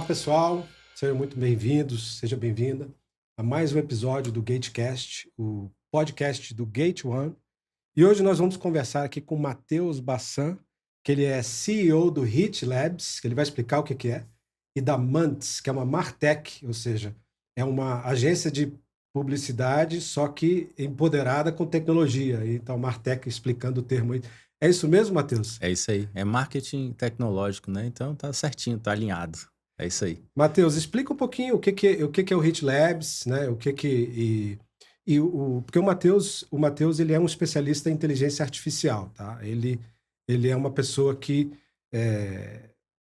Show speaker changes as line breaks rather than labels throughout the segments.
Olá, pessoal. Sejam muito bem-vindos, seja bem-vinda a mais um episódio do GateCast, o podcast do Gate One. E hoje nós vamos conversar aqui com o Matheus Bassan, que ele é CEO do Hit Labs, que ele vai explicar o que é, e da Mantis, que é uma Martech, ou seja, é uma agência de publicidade, só que empoderada com tecnologia. Então, Martech explicando o termo aí. É isso mesmo, Matheus?
É isso aí. É marketing tecnológico, né? Então tá certinho, tá alinhado. É isso aí.
Matheus, explica um pouquinho o que é o Hit Labs, né? Porque o Matheus ele é um especialista em inteligência artificial, tá? Ele é uma pessoa que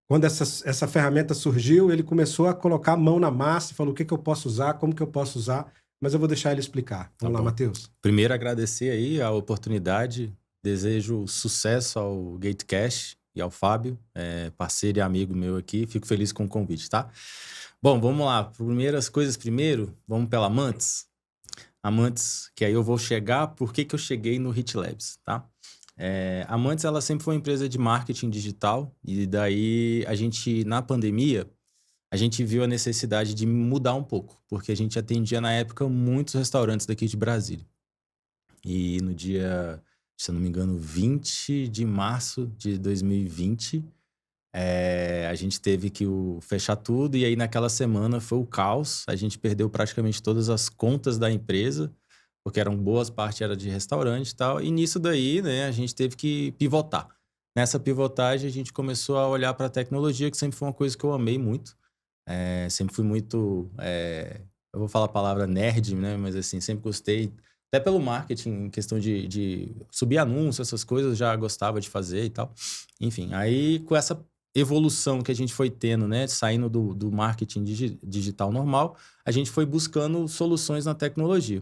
quando essa ferramenta surgiu, ele começou a colocar a mão na massa e falou o que eu posso usar, como que eu posso usar, mas eu vou deixar ele explicar.
Tá
Vamos lá,
bom.
Matheus.
Primeiro, agradecer aí a oportunidade. Desejo sucesso ao GateCast e ao Fábio, parceiro e amigo meu aqui. Fico feliz com o convite, tá? Bom, vamos lá. Primeiras coisas primeiro, vamos pela Mantis. A Mantis, que aí eu vou chegar, por que eu cheguei no Hit Labs, tá? A Mantis, ela sempre foi uma empresa de marketing digital e daí a gente, na pandemia, a gente viu a necessidade de mudar um pouco, porque a gente atendia na época muitos restaurantes daqui de Brasília. E no dia, se eu não me engano, 20 de março de 2020, a gente teve que fechar tudo e aí naquela semana foi o caos. A gente perdeu praticamente todas as contas da empresa, porque eram boas partes era de restaurante e tal. E nisso daí, né, a gente teve que pivotar. Nessa pivotagem, a gente começou a olhar para a tecnologia, que sempre foi uma coisa que eu amei muito. Sempre fui muito, eu vou falar a palavra nerd, né? Mas assim, sempre gostei, até pelo marketing, em questão de subir anúncios, essas coisas, já gostava de fazer e tal. Enfim, aí com essa evolução que a gente foi tendo, né? Saindo do marketing digital normal, a gente foi buscando soluções na tecnologia.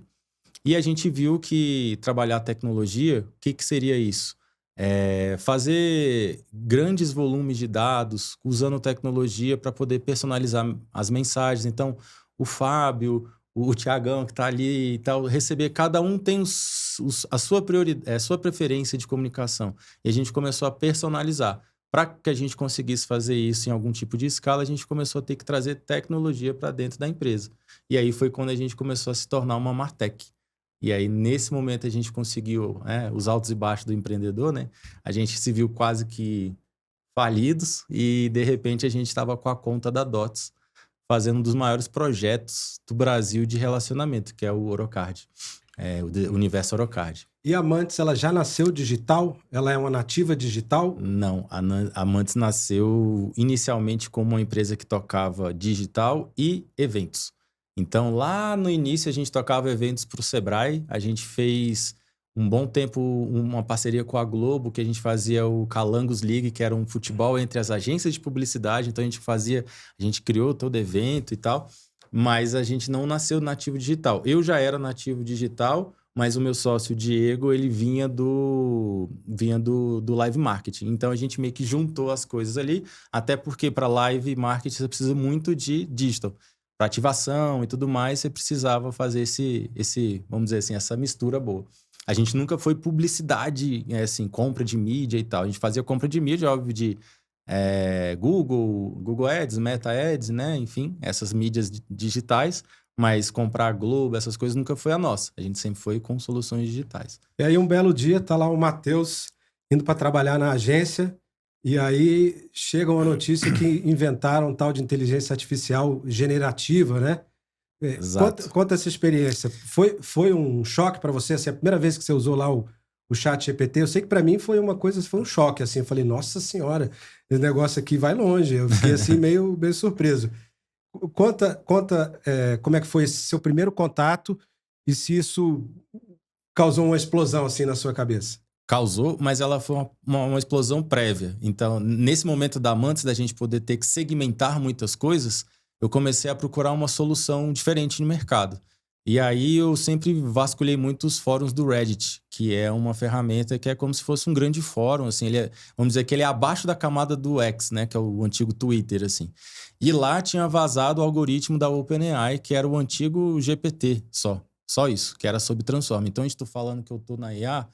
E a gente viu que trabalhar a tecnologia, o que seria isso? Fazer grandes volumes de dados usando tecnologia para poder personalizar as mensagens. Então, o Fábio, o Tiagão que está ali e tal, receber, cada um tem a sua prioridade, a sua preferência de comunicação. E a gente começou a personalizar. Para que a gente conseguisse fazer isso em algum tipo de escala, a gente começou a ter que trazer tecnologia para dentro da empresa. E aí foi quando a gente começou a se tornar uma Martech. E aí, nesse momento, a gente conseguiu, os altos e baixos do empreendedor, né? A gente se viu quase que falidos e, de repente, a gente estava com a conta da Dots, fazendo um dos maiores projetos do Brasil de relacionamento, que é o Orocard, o Universo Orocard.
E a Mantis, ela já nasceu digital? Ela é uma nativa digital?
Não, a Mantis nasceu inicialmente como uma empresa que tocava digital e eventos. Então, lá no início, a gente tocava eventos para o Sebrae. A gente fez um bom tempo uma parceria com a Globo, que a gente fazia o Calangos League, que era um futebol entre as agências de publicidade. Então, a gente criou todo evento e tal, mas a gente não nasceu nativo digital. Eu já era nativo digital, mas o meu sócio, Diego, ele vinha do live marketing. Então, a gente meio que juntou as coisas ali, até porque para live marketing você precisa muito de digital. Para ativação e tudo mais, você precisava fazer vamos dizer assim, essa mistura boa. A gente nunca foi publicidade, assim, compra de mídia e tal. A gente fazia compra de mídia, óbvio, de Google Ads, Meta Ads, né? Enfim, essas mídias digitais. Mas comprar a Globo, essas coisas nunca foi a nossa. A gente sempre foi com soluções digitais.
E aí um belo dia tá lá o Matheus indo para trabalhar na agência e aí chega uma notícia que inventaram um tal de inteligência artificial generativa, né? Conta,
Exato.
conta essa experiência. Foi um choque para você? Assim, a primeira vez que você usou lá o chat GPT, eu sei que para mim foi uma coisa, foi um choque. Assim, eu falei, nossa senhora, esse negócio aqui vai longe. Eu fiquei assim meio surpreso. Conta como é que foi esse seu primeiro contato e se isso causou uma explosão assim na sua cabeça.
Causou, mas ela foi uma explosão prévia. Então, nesse momento antes da gente poder ter que segmentar muitas coisas, eu comecei a procurar uma solução diferente no mercado. E aí eu sempre vasculhei muito os fóruns do Reddit, que é uma ferramenta que é como se fosse um grande fórum, assim, vamos dizer que ele é abaixo da camada do X, né, que é o antigo Twitter, assim. E lá tinha vazado o algoritmo da OpenAI, que era o antigo GPT só isso, que era sobre Transform. Então, a gente tá falando que eu tô na IA,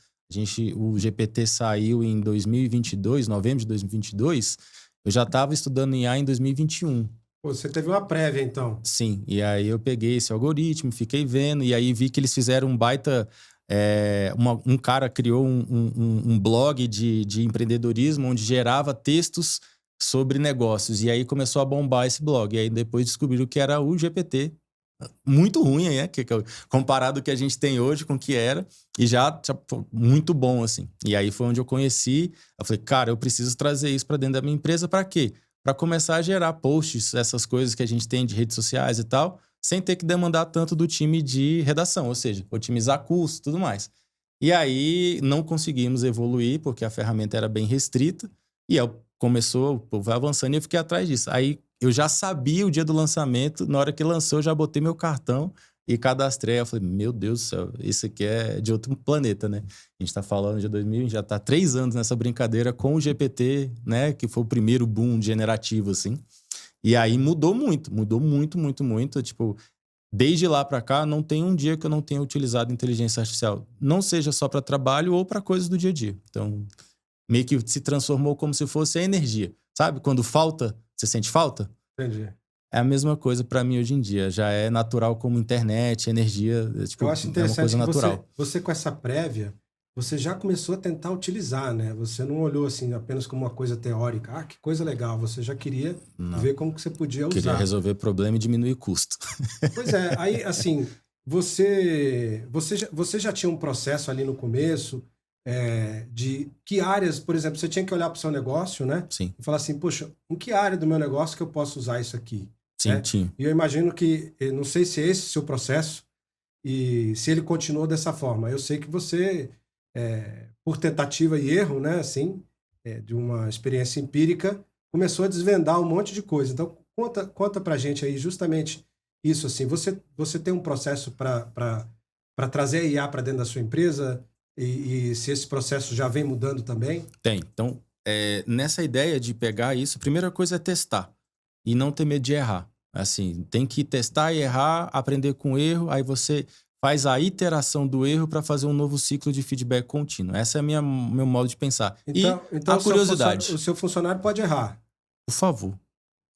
o GPT saiu em 2022, novembro de 2022. Eu já estava estudando IA em 2021.
Pô, você teve uma prévia, então.
Sim, e aí eu peguei esse algoritmo, fiquei vendo, e aí vi que eles fizeram um baita. Um cara criou um blog de empreendedorismo onde gerava textos sobre negócios. E aí começou a bombar esse blog. E aí depois descobriram que era o GPT. Muito ruim, né? Comparado ao que a gente tem hoje com o que era. E já muito bom, assim. E aí foi onde eu conheci. Eu falei, cara, eu preciso trazer isso para dentro da minha empresa. Para quê? Para começar a gerar posts, essas coisas que a gente tem de redes sociais e tal, sem ter que demandar tanto do time de redação, ou seja, otimizar custos e tudo mais. E aí não conseguimos evoluir, porque a ferramenta era bem restrita, e aí começou, o povo vai avançando e eu fiquei atrás disso. Aí eu já sabia o dia do lançamento, na hora que lançou, eu já botei meu cartão e cadastrei. Eu falei, meu Deus do céu, isso aqui é de outro planeta, né? A gente tá falando de 2000, já tá 3 anos nessa brincadeira com o GPT, né? Que foi o primeiro boom generativo, assim. E aí mudou muito, muito. Tipo, desde lá para cá, não tem um dia que eu não tenha utilizado inteligência artificial. Não seja só para trabalho ou para coisas do dia a dia. Então, meio que se transformou como se fosse a energia. Sabe? Quando falta, você sente falta?
Entendi.
É a mesma coisa para mim hoje em dia. Já é natural como internet, energia. Tipo,
Eu acho
é uma
interessante
coisa
que
natural.
você com essa prévia, você já começou a tentar utilizar, né? Você não olhou assim apenas como uma coisa teórica. Ah, que coisa legal. Você já queria
Não.
ver como que você podia
Queria
usar.
resolver problema e diminuir custo.
Pois é, aí assim, você já tinha um processo ali no começo de que áreas, por exemplo, você tinha que olhar para o seu negócio, né?
Sim,
E falar assim, poxa, em que área do meu negócio que eu posso usar isso aqui,
sim,
né?
tinha.
E eu imagino que, eu não sei se é esse o seu processo e se ele continuou dessa forma. Eu sei que você, por tentativa e erro, né, assim, de uma experiência empírica, começou a desvendar um monte de coisa. Então, conta pra gente aí justamente isso, assim, você tem um processo para trazer a IA para dentro da sua empresa e se esse processo já vem mudando também?
Tem. Então, nessa ideia de pegar isso, a primeira coisa é testar e não ter medo de errar. Assim, tem que testar e errar, aprender com o erro, aí você faz a iteração do erro para fazer um novo ciclo de feedback contínuo. Essa é meu modo de pensar. E
Então
a
o
curiosidade,
seu funcionário pode errar.
por favor,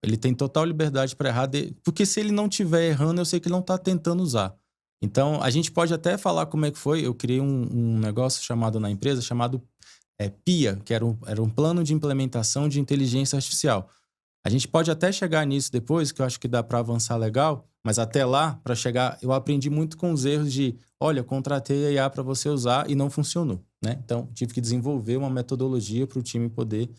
ele tem total liberdade para errar, porque se ele não estiver errando, eu sei que ele não está tentando usar. Então, a gente pode até falar como é que foi. Eu criei um negócio chamado na empresa, chamado PIA, que era um plano de implementação de inteligência artificial. A gente pode até chegar nisso depois, que eu acho que dá para avançar legal, mas até lá, para chegar, eu aprendi muito com os erros de, olha, contratei a IA para você usar e não funcionou, né? Então, tive que desenvolver uma metodologia para o time poder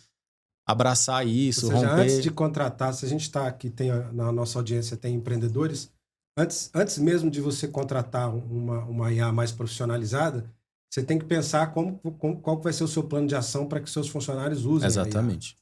abraçar
Ou
isso,
seja, antes de
romper.
contratar, se a gente está aqui, na nossa audiência tem empreendedores, antes mesmo de você contratar uma IA mais profissionalizada, você tem que pensar qual que vai ser o seu plano de ação para que seus funcionários usem a IA.
Exatamente.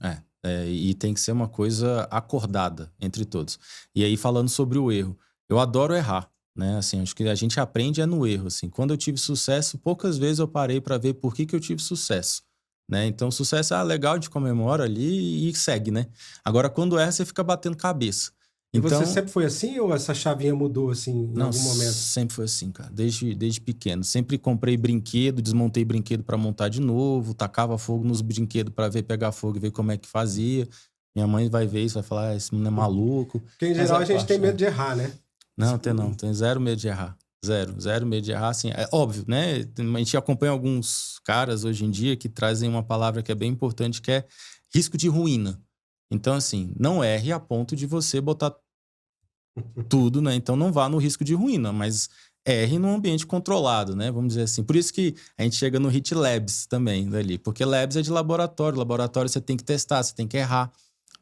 E tem que ser uma coisa acordada entre todos. E aí, falando sobre o erro, eu adoro errar, né? Assim, acho que a gente aprende no erro, assim. Quando eu tive sucesso, poucas vezes eu parei para ver por que eu tive sucesso, né? Então, sucesso é legal, a gente comemora ali e segue, né? Agora, quando erra, você fica batendo cabeça.
E você
Então,
sempre foi assim ou essa chavinha mudou assim em
não,
algum momento?
sempre foi assim, cara. Desde pequeno. Sempre comprei brinquedo, desmontei brinquedo para montar de novo, tacava fogo nos brinquedos para ver pegar fogo e ver como é que fazia. Minha mãe vai ver isso, vai falar, esse menino é maluco.
Porque em
Mas
geral
é
a gente tem
parte,
medo
né?
de errar, né?
Não, tem zero medo de errar. Zero medo de errar, assim. É óbvio, né? A gente acompanha alguns caras hoje em dia que trazem uma palavra que é bem importante, que é risco de ruína. Então, assim, não erre a ponto de você botar tudo, né? Então não vá no risco de ruína, mas erre num ambiente controlado, né? Vamos dizer assim. Por isso que a gente chega no HIT Labs também dali, porque Labs é de laboratório, laboratório você tem que testar, você tem que errar,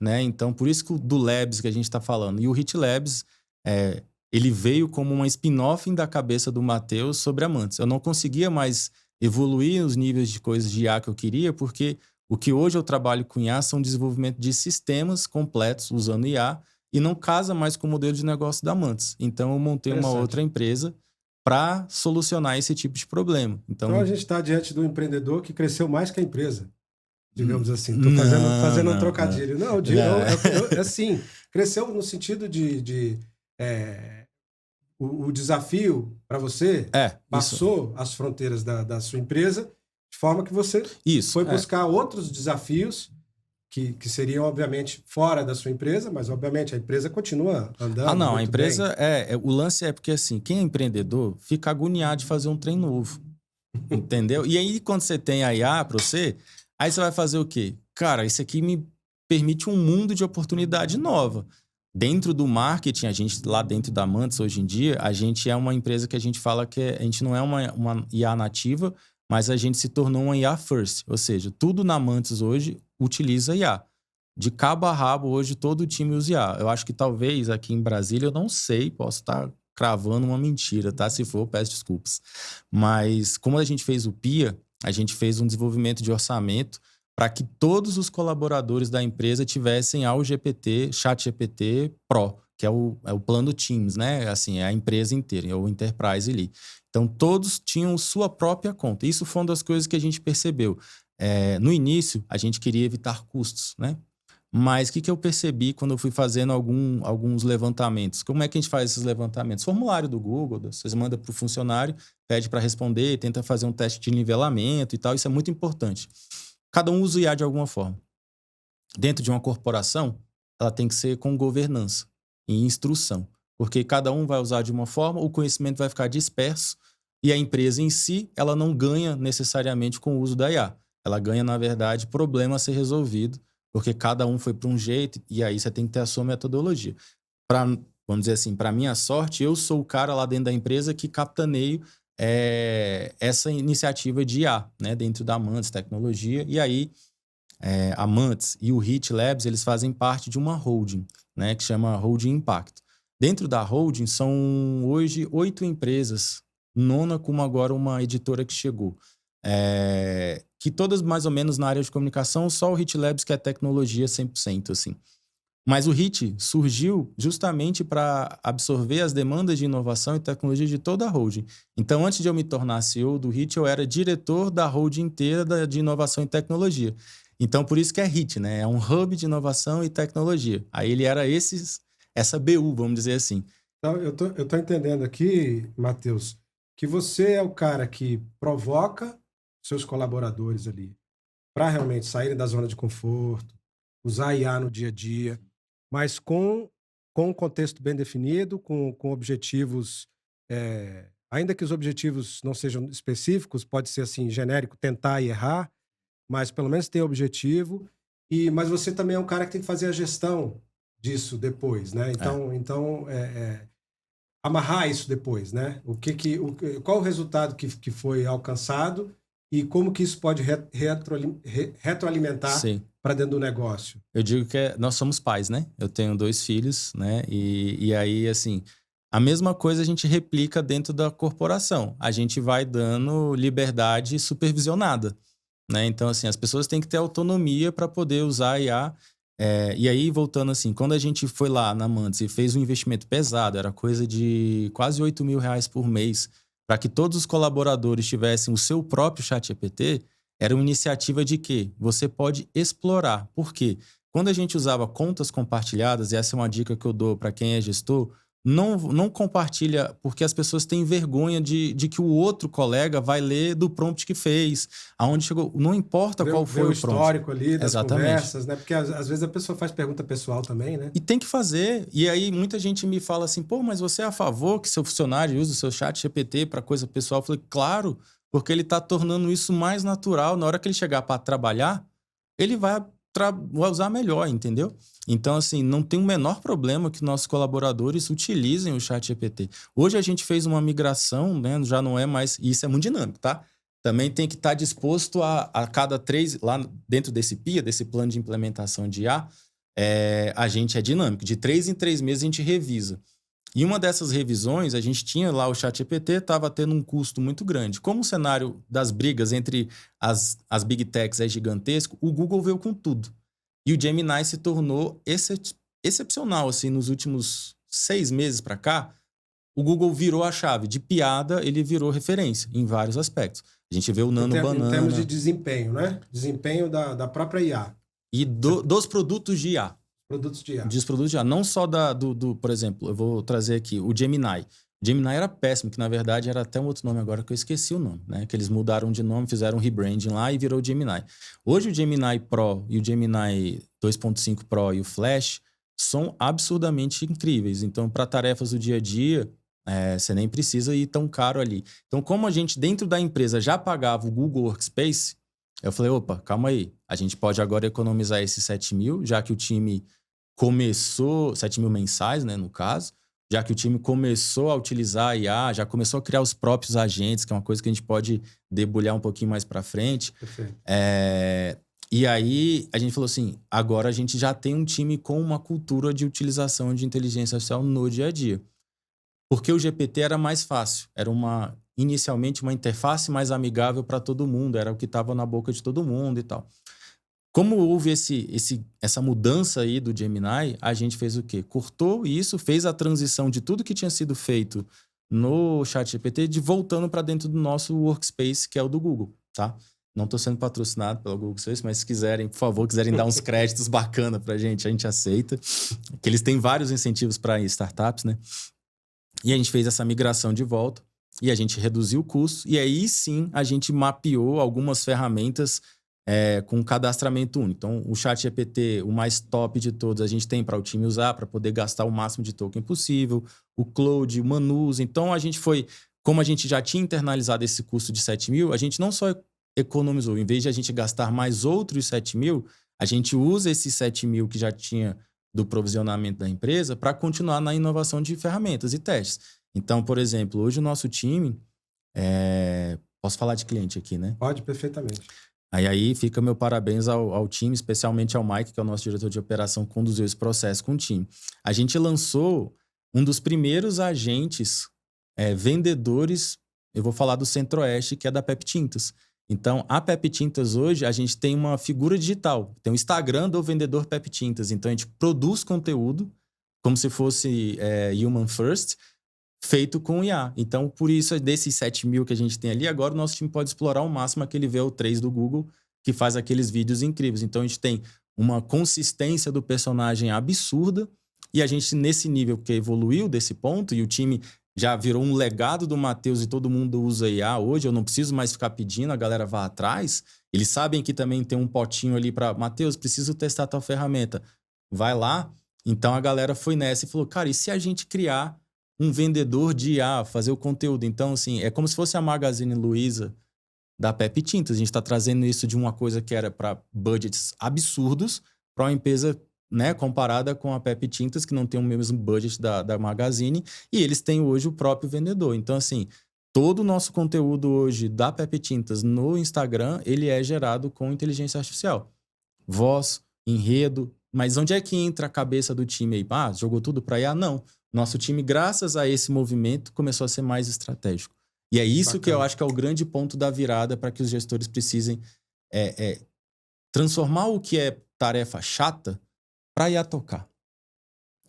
né? Então por isso que do Labs que a gente está falando. E o HIT Labs, ele veio como uma spin-off da cabeça do Matheus sobre Amantes. Eu não conseguia mais evoluir os níveis de coisas de IA que eu queria, porque o que hoje eu trabalho com IA são desenvolvimento de sistemas completos usando IA, e não casa mais com o modelo de negócio da Mantis. Então, eu montei uma
Interessante.
outra empresa para solucionar esse tipo de problema.
Então a
Então,
gente está diante do empreendedor que cresceu mais que a empresa, digamos assim. Estou
não,
fazendo um
não, não.
trocadilho. Não,
Não.
assim, cresceu no sentido o desafio para você
Isso.
passou as fronteiras da sua empresa, de forma que você
Isso,
foi buscar outros desafios que seriam, obviamente, fora da sua empresa, mas, obviamente, a empresa continua andando.
Não, a
muito
empresa
bem.
o lance é porque assim, quem é empreendedor fica agoniado de fazer um trem novo, entendeu? E aí, quando você tem a IA para você, aí você vai fazer o quê? Cara, isso aqui me permite um mundo de oportunidade nova. Dentro do marketing, a gente, lá dentro da Mantis, hoje em dia, a gente é uma empresa que a gente fala que a gente não é uma IA nativa, mas a gente se tornou uma IA first. Ou seja, tudo na Mantis hoje utiliza IA. De cabo a rabo, hoje, todo o time usa IA. Eu acho que talvez aqui em Brasília, eu não sei, posso estar cravando uma mentira, tá? Se for, peço desculpas. Mas como a gente fez o PIA, a gente fez um desenvolvimento de orçamento para que todos os colaboradores da empresa tivessem ao GPT, ChatGPT Pro, que é o plano Teams, né? Assim, é a empresa inteira, é o Enterprise ali. Então, todos tinham sua própria conta. Isso foi uma das coisas que a gente percebeu. No início, a gente queria evitar custos, né? Mas o que eu percebi quando eu fui fazendo alguns levantamentos? Como é que a gente faz esses levantamentos? Formulário do Google, vocês mandam para o funcionário, pede para responder, tenta fazer um teste de nivelamento e tal. Isso é muito importante. Cada um usa o IA de alguma forma. Dentro de uma corporação, ela tem que ser com governança e instrução. Porque cada um vai usar de uma forma, o conhecimento vai ficar disperso e a empresa em si, ela não ganha necessariamente com o uso da IA. Ela ganha, na verdade, problema a ser resolvido, porque cada um foi para um jeito e aí você tem que ter a sua metodologia. Vamos dizer assim, para minha sorte, eu sou o cara lá dentro da empresa que capitaneio essa iniciativa de IA, né, dentro da Mantis Tecnologia. E aí, a Mantis e o HIT Labs, eles fazem parte de uma holding, né, que chama Holding Impacto. Dentro da holding são hoje 8 empresas, nona como agora uma editora que chegou. Que todas mais ou menos na área de comunicação, só o HIT Labs que é tecnologia 100%, assim. Mas o HIT surgiu justamente para absorver as demandas de inovação e tecnologia de toda a holding. Então, antes de eu me tornar CEO do HIT, eu era diretor da holding inteira de inovação e tecnologia. Então, por isso que é HIT, né? É um hub de inovação e tecnologia. Aí ele era essa BU, vamos dizer assim.
Então, eu tô entendendo aqui, Matheus, que você é o cara que provoca seus colaboradores ali para realmente saírem da zona de conforto, usar IA no dia a dia, mas com um contexto bem definido, com objetivos, ainda que os objetivos não sejam específicos, pode ser assim, genérico, tentar e errar, mas pelo menos ter objetivo. Mas você também é um cara que tem que fazer a gestão disso depois, né? Então amarrar isso depois, né? Qual o resultado que foi alcançado e como que isso pode retroalimentar
Sim.
para dentro do negócio.
Eu digo que nós somos pais, né? Eu tenho 2 filhos, né? E aí, assim, a mesma coisa a gente replica dentro da corporação. A gente vai dando liberdade supervisionada, né? Então, assim, as pessoas têm que ter autonomia para poder usar a IA. E aí, voltando assim, quando a gente foi lá na Mantis e fez um investimento pesado, era coisa de quase R$8.000 por mês, para que todos os colaboradores tivessem o seu próprio ChatGPT, era uma iniciativa de que você pode explorar. Por quê? Quando a gente usava contas compartilhadas, e essa é uma dica que eu dou para quem é gestor, não compartilha, porque as pessoas têm vergonha de que o outro colega vai ler do prompt que fez, aonde chegou. Não importa qual foi o prompt.
Histórico ali das
Exatamente.
Conversas, né? Porque às vezes a pessoa faz pergunta pessoal também, né?
E tem que fazer. E aí muita gente me fala assim, pô, mas você é a favor que seu funcionário use o seu chat GPT para coisa pessoal? Eu falei, claro, porque ele está tornando isso mais natural. Na hora que ele chegar para trabalhar, ele vai usar melhor, entendeu? Então, assim, não tem o menor problema que nossos colaboradores utilizem o chat GPT. Hoje a gente fez uma migração, né? Já não é mais... E isso é muito dinâmico, tá? Também tem que estar disposto a cada 3... Lá dentro desse PIA, desse plano de implementação de IA, a gente é dinâmico. De 3 em 3 meses a gente revisa. E uma dessas revisões, a gente tinha lá o ChatGPT, estava tendo um custo muito grande. Como o cenário das brigas entre as Big Techs é gigantesco, o Google veio com tudo. E o Gemini se tornou excepcional. Assim, nos últimos 6 meses para cá, o Google virou a chave. De piada, ele virou referência em vários aspectos. A gente vê o Nano Banana...
Em termos de desempenho, né? Desempenho da própria IA.
E dos produtos de IA.
Produtos de IA.
Dos produtos de IA. Não só por exemplo, eu vou trazer aqui o Gemini. Gemini era péssimo, que na verdade era até um outro nome agora que eu esqueci o nome, né? Que eles mudaram de nome, fizeram um rebranding lá e virou Gemini. Hoje o Gemini Pro e o Gemini 2.5 Pro e o Flash são absurdamente incríveis. Então, para tarefas do dia a dia, você nem precisa ir tão caro ali. Então, como a gente dentro da empresa já pagava o Google Workspace, eu falei, opa, calma aí. A gente pode agora economizar esses 7 mil, já que o time começou, 7 mil mensais, né, no caso, já que o time começou a utilizar a IA, já começou a criar os próprios agentes, que é uma coisa que a gente pode debulhar um pouquinho mais para frente.
Perfeito.
E aí a gente falou assim, agora a gente já tem um time com uma cultura de utilização de inteligência artificial no dia a dia. Porque o GPT era mais fácil, era inicialmente uma interface mais amigável para todo mundo, era o que estava na boca de todo mundo e tal. Como houve essa mudança aí do Gemini, a gente fez o quê? Cortou isso, fez a transição de tudo que tinha sido feito no ChatGPT de voltando para dentro do nosso workspace, que é o do Google, tá? Não estou sendo patrocinado pela Google Space, mas se quiserem, por favor, quiserem dar uns créditos bacana para a gente aceita. Que eles têm vários incentivos para startups, né? E a gente fez essa migração de volta e a gente reduziu o custo. E aí sim a gente mapeou algumas ferramentas com cadastramento único. Então, o ChatGPT, o mais top de todos, a gente tem para o time usar, para poder gastar o máximo de token possível. O Claude, o Manus. Então, a gente foi... Como a gente já tinha internalizado esse custo de 7 mil, a gente não só economizou. Em vez de a gente gastar mais outros 7 mil, a gente usa esses 7 mil que já tinha do provisionamento da empresa para continuar na inovação de ferramentas e testes. Então, por exemplo, hoje o nosso time... Posso falar de cliente aqui, né?
Pode, perfeitamente.
Aí fica meu parabéns ao time, especialmente ao Mike, que é o nosso diretor de operação, que conduziu esse processo com o time. A gente lançou um dos primeiros agentes vendedores, eu vou falar do Centro-Oeste, que é da Pep Tintas. Então, a Pep Tintas hoje, a gente tem uma figura digital. Tem o Instagram do vendedor Pep Tintas. Então, a gente produz conteúdo como se fosse human first, feito com IA. Então, por isso, desses 7 mil que a gente tem ali, agora o nosso time pode explorar ao máximo aquele VO3 do Google, que faz aqueles vídeos incríveis. Então, a gente tem uma consistência do personagem absurda e a gente, nesse nível que evoluiu desse ponto, e o time já virou um legado do Matheus e todo mundo usa IA hoje, eu não preciso mais ficar pedindo, a galera vá atrás. Eles sabem que também tem um potinho ali para, Matheus, preciso testar tua ferramenta. Vai lá. Então, a galera foi nessa e falou, cara, e se a gente criar um vendedor de IA, fazer o conteúdo? Então, assim, é como se fosse a Magazine Luiza da Pep Tintas. A gente está trazendo isso de uma coisa que era para budgets absurdos para uma empresa, né, comparada com a Pep Tintas, que não tem o mesmo budget da Magazine, e eles têm hoje o próprio vendedor. Então, assim, todo o nosso conteúdo hoje da Pep Tintas no Instagram, ele é gerado com inteligência artificial. Voz, enredo, mas onde é que entra a cabeça do time aí? Ah, jogou tudo para IA? Não. Nosso time, graças a esse movimento, começou a ser mais estratégico. E é isso Bacana. Que eu acho que é o grande ponto da virada para que os gestores precisem transformar o que é tarefa chata para IA tocar.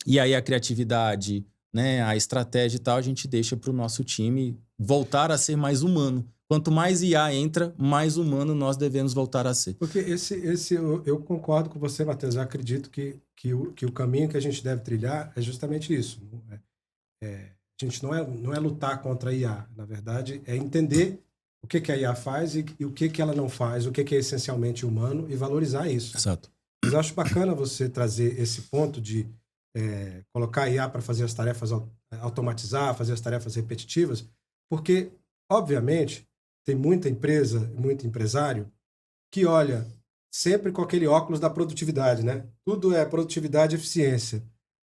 E aí a criatividade, né, a estratégia e tal, a gente deixa para o nosso time voltar a ser mais humano. Quanto mais IA entra, mais humano nós devemos voltar a ser.
Porque eu concordo com você, Matheus. Eu acredito que o caminho que a gente deve trilhar é justamente isso. A gente não é lutar contra a IA. Na verdade, é entender o que a IA faz e o que ela não faz, o que é essencialmente humano e valorizar isso.
Exato.
Mas eu acho bacana você trazer esse ponto de colocar a IA para fazer as tarefas, automatizar, fazer as tarefas repetitivas, porque, obviamente, tem muita empresa, muito empresário que olha sempre com aquele óculos da produtividade, né? Tudo é produtividade e eficiência.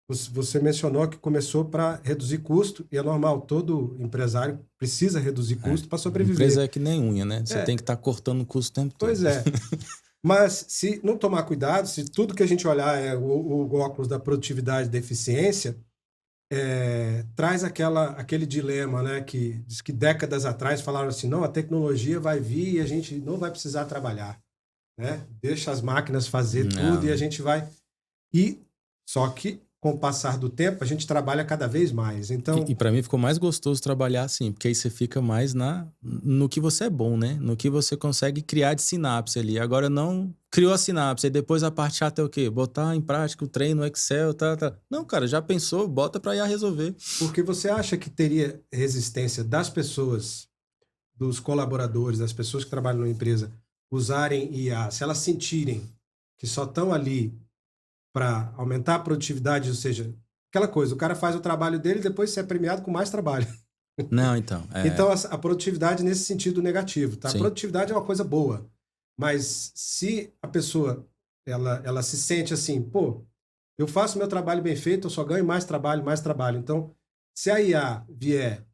Você mencionou que começou para reduzir custo, e é normal, todo empresário precisa reduzir custo para sobreviver.
A empresa é que nem unha, né? Você tem que estar cortando o custo o tempo todo.
Pois é. Mas se não tomar cuidado, se tudo que a gente olhar é o óculos da produtividade e da eficiência, traz aquele dilema, né? Que diz que décadas atrás falaram assim, não, a tecnologia vai vir e a gente não vai precisar trabalhar, né? Deixa as máquinas fazer tudo e a gente vai... Só que, com o passar do tempo, a gente trabalha cada vez mais. Então,
E para mim ficou mais gostoso trabalhar assim, porque aí você fica mais no que você é bom, né? No que você consegue criar de sinapse ali. Agora não criou a sinapse, aí depois a parte chata é o quê? Botar em prática o treino no Excel, tá. Não, cara, já pensou, bota pra IA resolver.
porque você acha que teria resistência das pessoas, dos colaboradores, das pessoas que trabalham na empresa, usarem IA, se elas sentirem que só estão ali para aumentar a produtividade, ou seja, aquela coisa, o cara faz o trabalho dele e depois você é premiado com mais trabalho.
Não, então,
Então, a produtividade nesse sentido negativo, tá? A
sim,
produtividade é uma coisa boa, mas se a pessoa ela se sente assim, pô, eu faço meu trabalho bem feito, eu só ganho mais trabalho, mais trabalho. Então, se a IA vier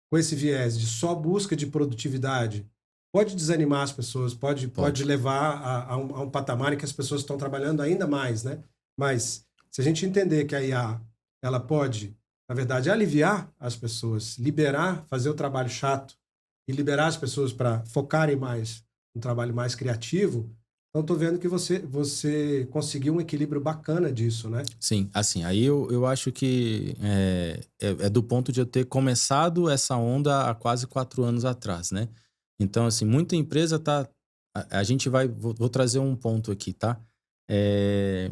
com esse viés de só busca de produtividade, pode desanimar as pessoas, pode
pode.
levar a um patamar em que as pessoas estão trabalhando ainda mais, né? Mas se a gente entender que a IA ela pode, na verdade, aliviar as pessoas, liberar, fazer o trabalho chato e liberar as pessoas para focarem mais no trabalho mais criativo, então estou vendo que você conseguiu um equilíbrio bacana disso, né?
Sim, assim, aí eu acho que é do ponto de eu ter começado essa onda há quase 4 anos atrás, né? Então, assim, muita empresa tá. A gente vai. Vou trazer um ponto aqui, tá? É,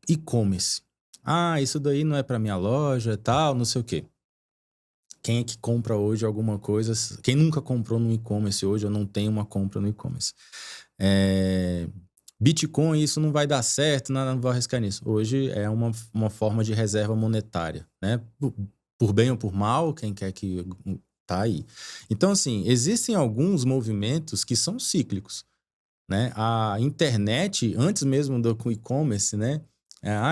e-commerce. Ah, isso daí não é para minha loja, tal, não sei o quê. Quem é que compra hoje alguma coisa? Quem nunca comprou no e-commerce hoje ou não tem uma compra no e-commerce? É, Bitcoin, isso não vai dar certo, não vou arriscar nisso. Hoje é uma forma de reserva monetária, né? Por bem ou por mal, quem quer que tá aí. Então, assim, existem alguns movimentos que são cíclicos, né? A internet, antes mesmo do e-commerce, né?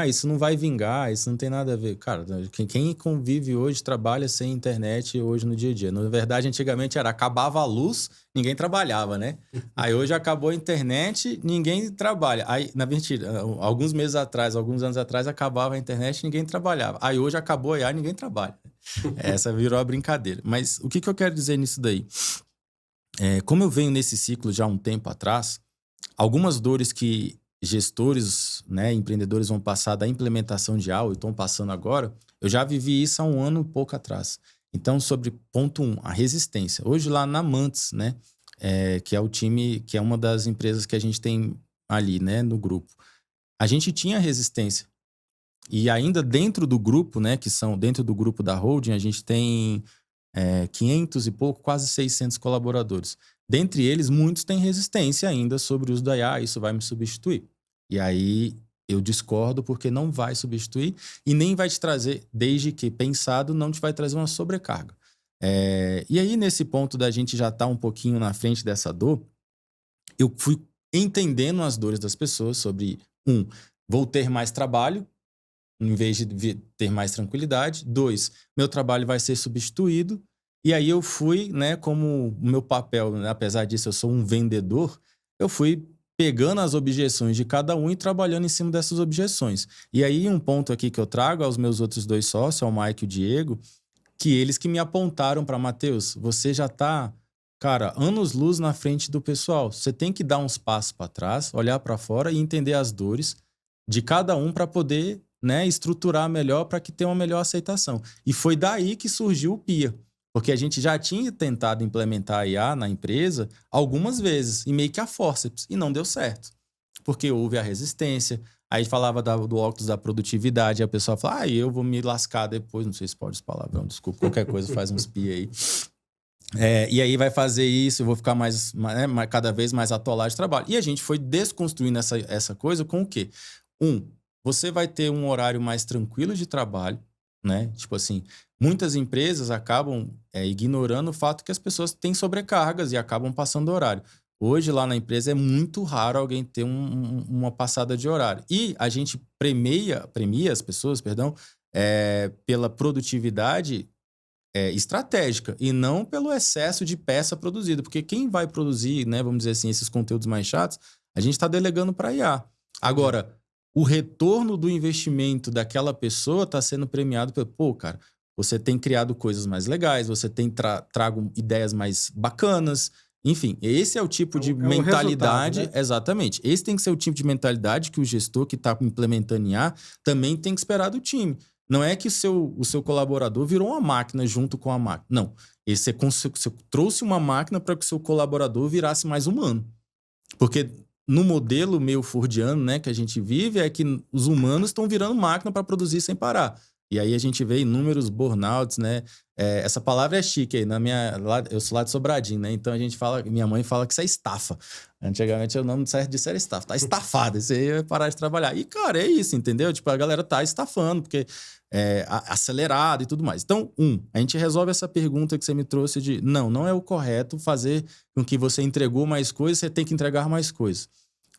Isso não vai vingar, isso não tem nada a ver. Cara, quem convive hoje trabalha sem internet hoje no dia a dia. Na verdade, antigamente era acabava a luz, ninguém trabalhava, né? Aí hoje acabou a internet, ninguém trabalha. Aí, na mentira, alguns meses atrás, alguns anos atrás, acabava a internet, ninguém trabalhava. Aí hoje acabou a IA, ninguém trabalha. Essa virou a brincadeira. Mas o que eu quero dizer nisso daí? Como eu venho nesse ciclo já há um tempo atrás, algumas dores que gestores, né, empreendedores vão passar da implementação de algo e estão passando agora, eu já vivi isso há um ano e pouco atrás. Então, sobre ponto 1, a resistência. Hoje lá na Mantis, né, que é o time, que é uma das empresas que a gente tem ali, né, no grupo, a gente tinha resistência. E ainda dentro do grupo, né, que são dentro do grupo da holding, a gente tem 500 e pouco, quase 600 colaboradores. Dentre eles, muitos têm resistência ainda sobre o uso da IA, isso vai me substituir. E aí eu discordo porque não vai substituir e nem vai te trazer, desde que pensado, não te vai trazer uma sobrecarga. E aí, nesse ponto da gente já estar um pouquinho na frente dessa dor, eu fui entendendo as dores das pessoas sobre, vou ter mais trabalho, em vez de ter mais tranquilidade. 2, meu trabalho vai ser substituído. E aí eu fui, né, como o meu papel, né, apesar disso eu sou um vendedor, eu fui pegando as objeções de cada um e trabalhando em cima dessas objeções. E aí um ponto aqui que eu trago aos meus outros 2 sócios, ao Mike e o Diego, que eles que me apontaram para Matheus, você já tá, cara, anos-luz na frente do pessoal. Você tem que dar uns passos para trás, olhar para fora e entender as dores de cada um para poder, né, estruturar melhor para que tenha uma melhor aceitação. E foi daí que surgiu o PIA, porque a gente já tinha tentado implementar a IA na empresa algumas vezes, e meio que a forceps, e não deu certo. Porque houve a resistência, aí falava do óculos da produtividade, e a pessoa fala, eu vou me lascar depois, não sei se pode esse palavrão, desculpa, qualquer coisa faz uns PIA aí. E aí vai fazer isso, eu vou ficar cada vez mais atolado de trabalho. E a gente foi desconstruindo essa coisa com o quê? Você vai ter um horário mais tranquilo de trabalho, né? Tipo assim, muitas empresas acabam ignorando o fato que as pessoas têm sobrecargas e acabam passando horário. Hoje, lá na empresa, é muito raro alguém ter uma passada de horário. E a gente premia as pessoas, perdão, pela produtividade estratégica e não pelo excesso de peça produzida. Porque quem vai produzir, né, vamos dizer assim, esses conteúdos mais chatos, a gente está delegando para IA. Agora, o retorno do investimento daquela pessoa está sendo premiado pelo, cara, você tem criado coisas mais legais, você tem trago ideias mais bacanas, Enfim, esse é o tipo de
É um
mentalidade,
resultado, né?
exatamente. Esse tem que ser o tipo de mentalidade que o gestor que está implementando IA também tem que esperar do time. Não é que o seu colaborador virou uma máquina junto com a máquina. Não. Você trouxe uma máquina para que o seu colaborador virasse mais humano. Porque no modelo meio fordiano, né, que a gente vive, é que os humanos estão virando máquina para produzir sem parar. E aí a gente vê inúmeros burnouts, né? Essa palavra é chique aí. Eu sou lá de Sobradinho, né? Então a gente fala, minha mãe fala que isso é estafa. Antigamente o nome disso era estafa. Tá estafado, isso aí é parar de trabalhar. E, cara, é isso, entendeu? Tipo, a galera tá estafando, porque acelerado e tudo mais. Então, a gente resolve essa pergunta que você me trouxe de não é o correto fazer com que você entregou mais coisas, você tem que entregar mais coisas.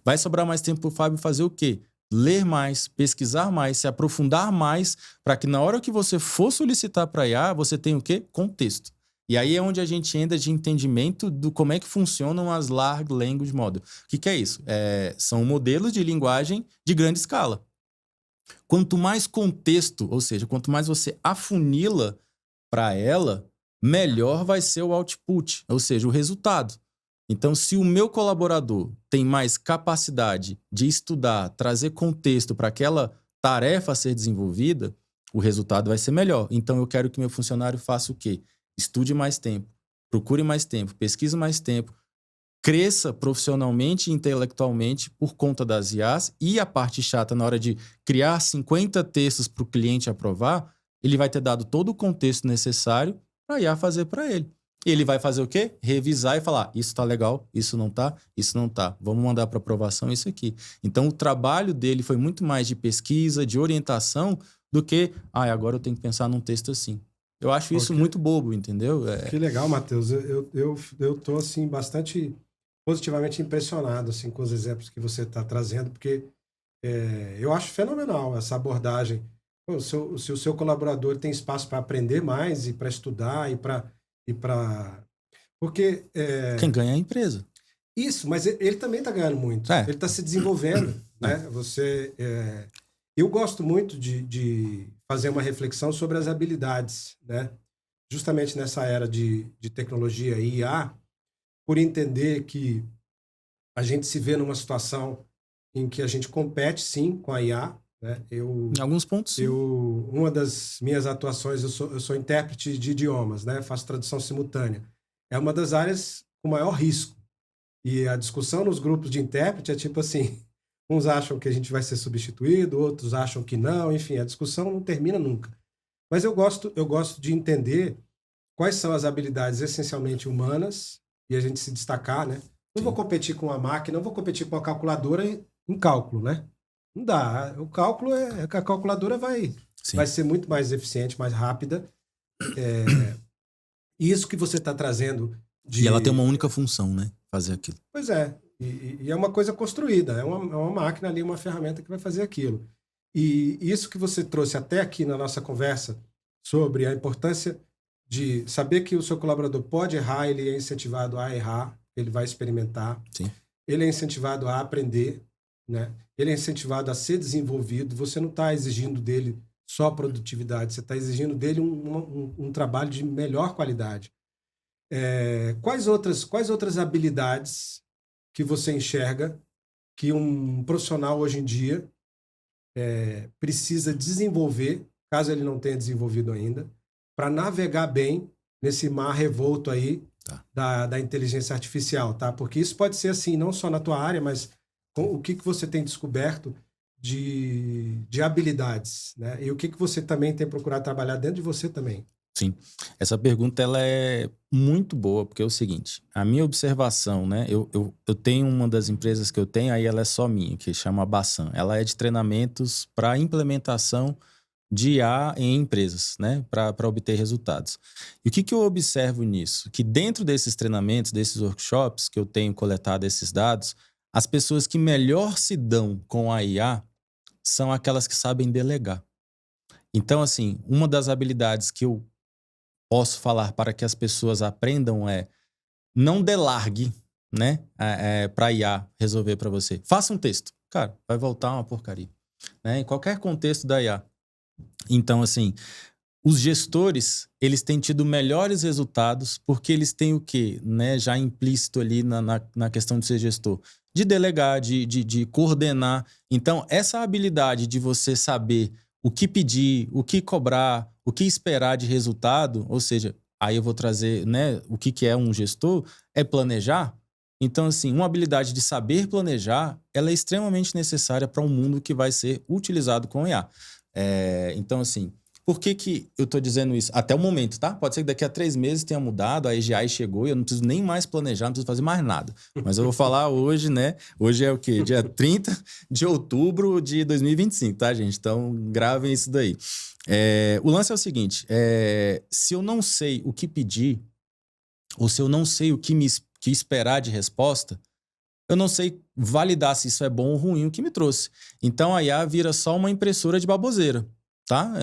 Vai sobrar mais tempo pro Fábio fazer o quê? Ler mais, pesquisar mais, se aprofundar mais, para que na hora que você for solicitar para IA, você tenha o quê? Contexto. E aí é onde a gente entra de entendimento do como é que funcionam as Large Language Models. O que é isso? São modelos de linguagem de grande escala. Quanto mais contexto, ou seja, quanto mais você afunila para ela, melhor vai ser o output, ou seja, o resultado. Então, se o meu colaborador tem mais capacidade de estudar, trazer contexto para aquela tarefa a ser desenvolvida, o resultado vai ser melhor. Então, eu quero que meu funcionário faça o quê? Estude mais tempo, procure mais tempo, pesquise mais tempo, cresça profissionalmente e intelectualmente por conta das IAs, e a parte chata, na hora de criar 50 textos para o cliente aprovar, ele vai ter dado todo o contexto necessário para a IA fazer para ele. Ele vai fazer o quê? Revisar e falar, isso tá legal, isso não tá, vamos mandar para aprovação isso aqui. Então, o trabalho dele foi muito mais de pesquisa, de orientação, do que, agora eu tenho que pensar num texto assim. Eu acho isso muito bobo, entendeu?
Que legal, Matheus. Eu tô, assim, bastante positivamente impressionado, assim, com os exemplos que você está trazendo, porque eu acho fenomenal essa abordagem. Pô, se o seu colaborador tem espaço para aprender mais e para estudar e para porque
Quem ganha é a empresa.
isso, mas ele também está ganhando muito. Ele está se desenvolvendo, né? Eu gosto muito de fazer uma reflexão sobre as habilidades, né? Justamente nessa era de tecnologia e IA, por entender que a gente se vê numa situação em que a gente compete, sim, com a IA, né?
Em alguns pontos, sim.
Uma das minhas atuações, eu sou intérprete de idiomas, né? Faço tradução simultânea. É uma das áreas com maior risco. E a discussão nos grupos de intérprete é tipo assim, uns acham que a gente vai ser substituído, outros acham que não, enfim, a discussão não termina nunca. Mas eu gosto de entender quais são as habilidades essencialmente humanas e a gente se destacar, né? Não vou competir com a máquina, não vou competir com a calculadora em cálculo, né? Não dá. O cálculo a calculadora vai ser muito mais eficiente, mais rápida. E isso que você está trazendo
E ela tem uma única função, né? Fazer aquilo.
Pois é. E é uma coisa construída. É uma máquina ali, uma ferramenta que vai fazer aquilo. E isso que você trouxe até aqui na nossa conversa sobre a importância de saber que o seu colaborador pode errar, ele é incentivado a errar, ele vai experimentar.
Sim.
Ele é incentivado a aprender, né? Ele é incentivado a ser desenvolvido. Você não está exigindo dele só produtividade, você está exigindo dele um trabalho de melhor qualidade. Quais outras habilidades que você enxerga que um profissional hoje em dia precisa desenvolver, caso ele não tenha desenvolvido ainda, para navegar bem nesse mar revolto aí da inteligência artificial, tá? Porque isso pode ser assim, não só na tua área, mas o que você tem descoberto de habilidades, né? E o que você também tem procurado trabalhar dentro de você também.
Sim. Essa pergunta ela é muito boa, porque é o seguinte, a minha observação, né? Eu tenho uma das empresas que eu tenho, aí ela é só minha, que chama Bassan. Ela é de treinamentos para implementação de IA em empresas, né? Para obter resultados. E o que eu observo nisso? Que dentro desses treinamentos, desses workshops que eu tenho coletado esses dados, as pessoas que melhor se dão com a IA são aquelas que sabem delegar. Então, assim, uma das habilidades que eu posso falar para que as pessoas aprendam não delargue, né, para IA resolver para você. Faça um texto. Cara, vai voltar uma porcaria, né? Em qualquer contexto da IA. Então, assim, os gestores, eles têm tido melhores resultados porque eles têm o quê? Né? Já implícito ali na questão de ser gestor. De delegar, de coordenar. Então, essa habilidade de você saber o que pedir, o que cobrar, o que esperar de resultado, ou seja, aí eu vou trazer, né, o que é um gestor, é planejar. Então, assim, uma habilidade de saber planejar, ela é extremamente necessária para um mundo que vai ser utilizado com IA. Então, assim, por que eu estou dizendo isso? Até o momento, tá? Pode ser que daqui a 3 meses tenha mudado, a AGI chegou e eu não preciso nem mais planejar, não preciso fazer mais nada. Mas eu vou falar hoje, né? Hoje é o quê? Dia 30 de outubro de 2025, tá, gente? Então, gravem isso daí. O lance é o seguinte, se eu não sei o que pedir, ou se eu não sei o que esperar de resposta, eu não sei validar se isso é bom ou ruim o que me trouxe. Então a IA vira só uma impressora de baboseira, tá?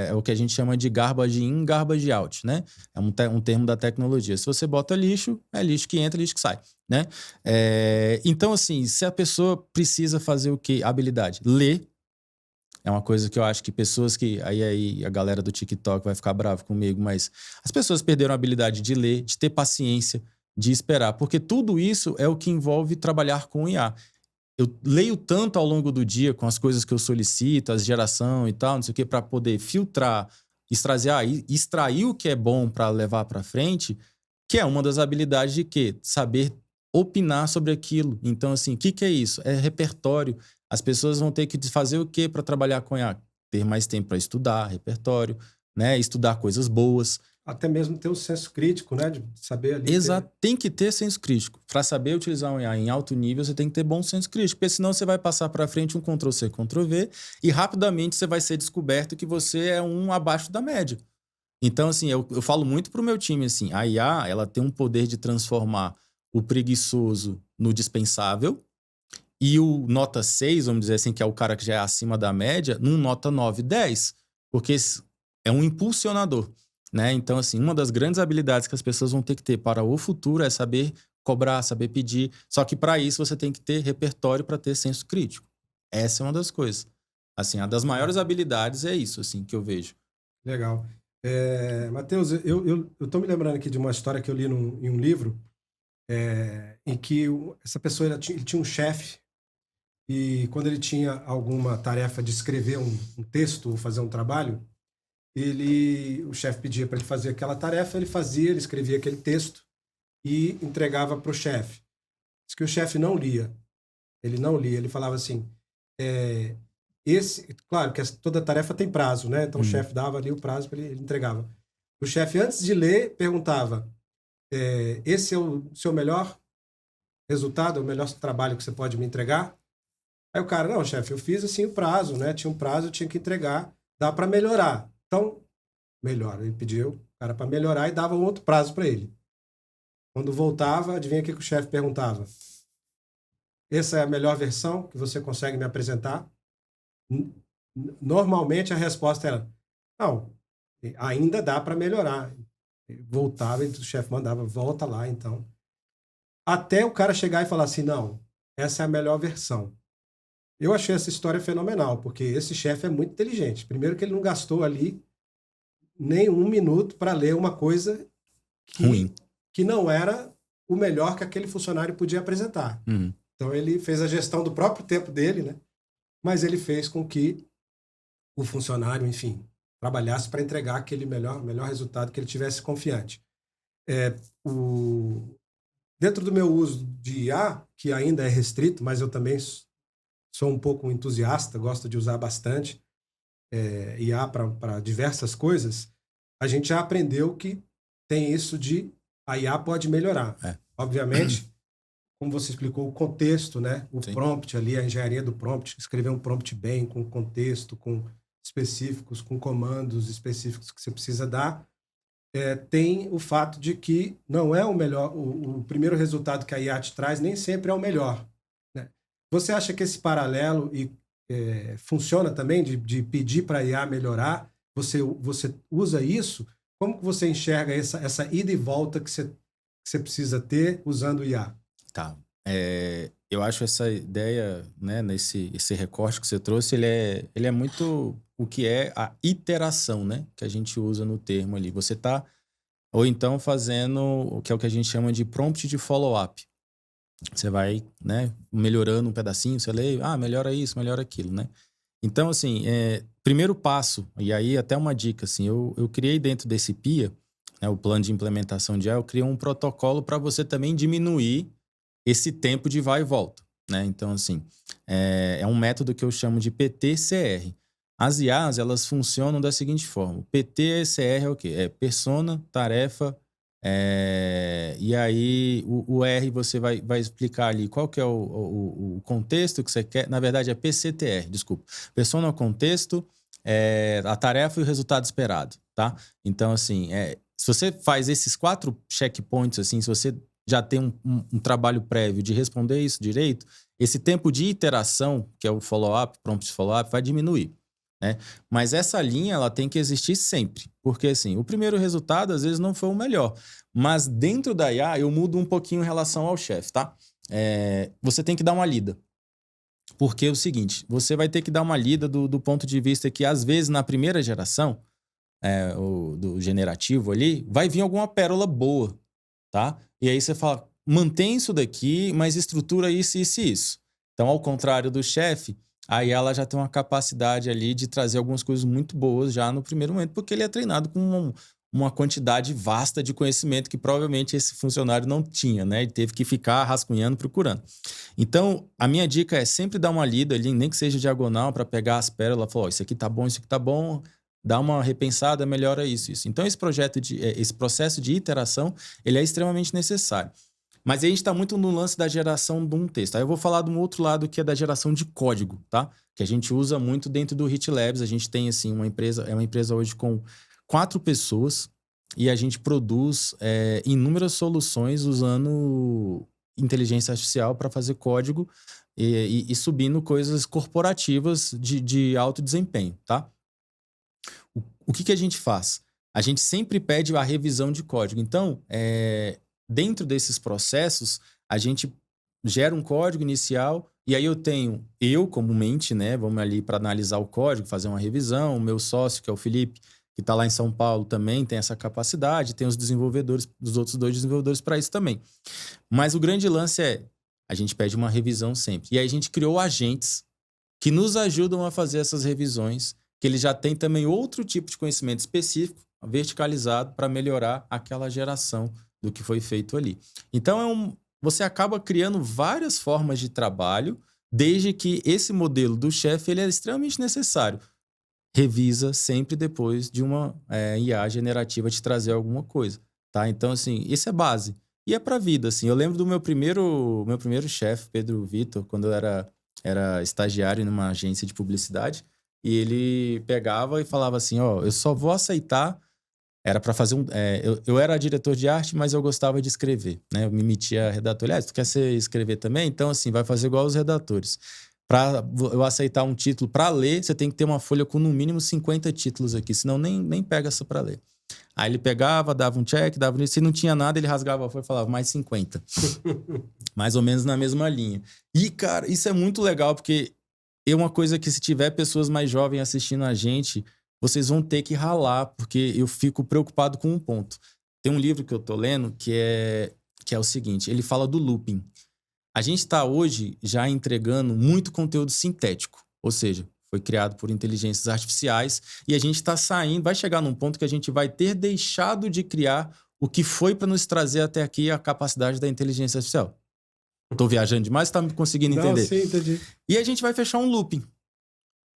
É o que a gente chama de garbage in, garbage out, né? É um termo da tecnologia. Se você bota lixo, é lixo que entra, lixo que sai, né? Então, assim, se a pessoa precisa fazer o quê? Habilidade. Ler. É uma coisa que eu acho que pessoas que... Aí a galera do TikTok vai ficar brava comigo, mas as pessoas perderam a habilidade de ler, de ter paciência, de esperar. Porque tudo isso é o que envolve trabalhar com IA. Eu leio tanto ao longo do dia com as coisas que eu solicito, as geração e tal, não sei o quê, para poder filtrar, extrair o que é bom para levar para frente, que é uma das habilidades de quê? Saber opinar sobre aquilo. Então, assim, o que é isso? É repertório. As pessoas vão ter que fazer o quê para trabalhar com IA? Ter mais tempo para estudar, repertório, né? Estudar coisas boas.
Até mesmo ter um senso crítico, né? De saber ali.
Exato, tem que ter senso crítico. Para saber utilizar um IA em alto nível, você tem que ter bom senso crítico, porque senão você vai passar para frente um Ctrl+C, Ctrl+V e rapidamente você vai ser descoberto que você é um abaixo da média. Então, assim, eu falo muito pro meu time, assim, a IA, ela tem um poder de transformar o preguiçoso no dispensável e o nota 6, vamos dizer assim, que é o cara que já é acima da média, num nota 9, 10, porque é um impulsionador, né? Então, assim, uma das grandes habilidades que as pessoas vão ter que ter para o futuro é saber cobrar, saber pedir, só que para isso você tem que ter repertório para ter senso crítico. Essa é uma das coisas. Assim, uma das maiores habilidades é isso, assim, que eu vejo.
Legal. Matheus, eu tô me lembrando aqui de uma história que eu li em um livro, em que essa pessoa ele tinha um chefe e quando ele tinha alguma tarefa de escrever um texto ou fazer um trabalho, o chefe pedia para ele fazer aquela tarefa, ele escrevia aquele texto e entregava para o chefe. Diz que o chefe não lia. Ele não lia, ele falava assim, claro que toda tarefa tem prazo, né? Então o chefe dava ali o prazo para ele entregava. O chefe, antes de ler, perguntava, esse é o seu melhor resultado, o melhor trabalho que você pode me entregar? Aí o cara, não, chefe, eu fiz assim o prazo, né? Tinha um prazo, eu tinha que entregar, dá para melhorar. Então, melhora. Ele pediu o cara para melhorar e dava um outro prazo para ele. Quando voltava, adivinha o que o chefe perguntava? Essa é a melhor versão que você consegue me apresentar? Normalmente a resposta era, não, ainda dá para melhorar. Voltava e o chefe mandava, volta lá então. Até o cara chegar e falar assim, não, essa é a melhor versão. Eu achei essa história fenomenal, porque esse chefe é muito inteligente. Primeiro que ele não gastou ali nem um minuto para ler uma coisa
Ruim.
que não era o melhor que aquele funcionário podia apresentar. Então ele fez a gestão do próprio tempo dele, né? Mas ele fez com que o funcionário, enfim, trabalhasse para entregar aquele melhor resultado, que ele tivesse confiante. Dentro do meu uso de IA, que ainda é restrito, mas eu também sou um pouco entusiasta, gosto de usar bastante IA para diversas coisas, a gente já aprendeu que tem isso de a IA pode melhorar. Obviamente, como você explicou, o contexto, né? O
Sim.
prompt ali, a engenharia do prompt, escrever um prompt bem, com contexto, com específicos, com comandos específicos que você precisa dar, tem o fato de que não é o melhor, o primeiro resultado que a IA te traz nem sempre é o melhor. Né? Você acha que esse paralelo funciona também de pedir para a IA melhorar? Você usa isso? Como que você enxerga essa ida e volta que você precisa ter usando o IA?
Tá. Eu acho essa ideia, né, esse recorte que você trouxe, ele é muito o que é a iteração, né, que a gente usa no termo ali. Você tá, ou então fazendo o que é o que a gente chama de prompt de follow-up. Você vai, né, melhorando um pedacinho, você lê, melhora isso, melhora aquilo, né? Então, assim, primeiro passo, e aí até uma dica, assim, eu criei dentro desse PIA, né, o plano de implementação de AI, eu criei um protocolo para você também diminuir esse tempo de vai e volta, né? Então, assim, é um método que eu chamo de PT-CR. As IAs, elas funcionam da seguinte forma. O PT-CR é o quê? É persona, tarefa, e aí o R você vai explicar ali qual que é o contexto que você quer. Na verdade, é PCTR, desculpa. Persona, contexto, a tarefa e o resultado esperado, tá? Então, assim, se você faz esses 4 checkpoints, assim, se você já tem um trabalho prévio de responder isso direito, esse tempo de iteração, que é o follow-up, prompt follow-up, vai diminuir, né? Mas essa linha, ela tem que existir sempre. Porque, assim, o primeiro resultado, às vezes, não foi o melhor. Mas dentro da IA, eu mudo um pouquinho em relação ao chefe, tá? Você tem que dar uma lida. Porque é o seguinte, você vai ter que dar uma lida do ponto de vista que, às vezes, na primeira geração, do generativo ali, vai vir alguma pérola boa, tá? E aí você fala, mantém isso daqui, mas estrutura isso, isso e isso. Então, ao contrário do chefe, aí ela já tem uma capacidade ali de trazer algumas coisas muito boas já no primeiro momento, porque ele é treinado com uma quantidade vasta de conhecimento que provavelmente esse funcionário não tinha, né? Ele teve que ficar rascunhando, procurando. Então, a minha dica é sempre dar uma lida ali, nem que seja diagonal, para pegar as pérolas, falar, isso aqui tá bom, isso aqui tá bom, dá uma repensada, melhora isso, isso. Então, esse processo de iteração, ele é extremamente necessário. Mas aí a gente está muito no lance da geração de um texto. Aí eu vou falar de um outro lado que é da geração de código, tá? Que a gente usa muito dentro do Hit Labs. A gente tem, assim, uma empresa hoje com 4 pessoas e a gente produz inúmeras soluções usando inteligência artificial para fazer código e subindo coisas corporativas de alto desempenho, tá? O que a gente faz? A gente sempre pede a revisão de código. Então, dentro desses processos, a gente gera um código inicial e aí eu comumente, né, vamos ali para analisar o código, fazer uma revisão. O meu sócio, que é o Felipe, que está lá em São Paulo, também tem essa capacidade. Tem os desenvolvedores, os outros 2 desenvolvedores para isso também. Mas o grande lance a gente pede uma revisão sempre. E aí a gente criou agentes que nos ajudam a fazer essas revisões, que ele já tem também outro tipo de conhecimento específico, verticalizado, para melhorar aquela geração do que foi feito ali. Então, você acaba criando várias formas de trabalho, desde que esse modelo do chefe ele é extremamente necessário. Revisa sempre depois de uma IA generativa te trazer alguma coisa, tá? Então, assim, isso é base. E é para a vida, assim. Eu lembro do meu primeiro chefe, Pedro Vitor, quando eu era estagiário numa agência de publicidade, e ele pegava e falava assim, eu só vou aceitar, era para fazer eu era diretor de arte, mas eu gostava de escrever, né? Eu me metia a redator. Aliás, tu quer escrever também? Então, assim, vai fazer igual os redatores. Para eu aceitar um título para ler, você tem que ter uma folha com no mínimo 50 títulos aqui, senão nem pega essa para ler. Aí ele pegava, dava um check, se não tinha nada, ele rasgava a folha e falava mais 50. Mais ou menos na mesma linha. E, cara, isso é muito legal, porque é uma coisa que, se tiver pessoas mais jovens assistindo a gente, vocês vão ter que ralar, porque eu fico preocupado com um ponto. Tem um livro que eu tô lendo que é o seguinte, ele fala do looping. A gente está hoje já entregando muito conteúdo sintético, ou seja, foi criado por inteligências artificiais e a gente está vai chegar num ponto que a gente vai ter deixado de criar o que foi para nos trazer até aqui a capacidade da inteligência artificial. Tô viajando demais, está me conseguindo entender?
Não, sim, entendi.
E a gente vai fechar um looping.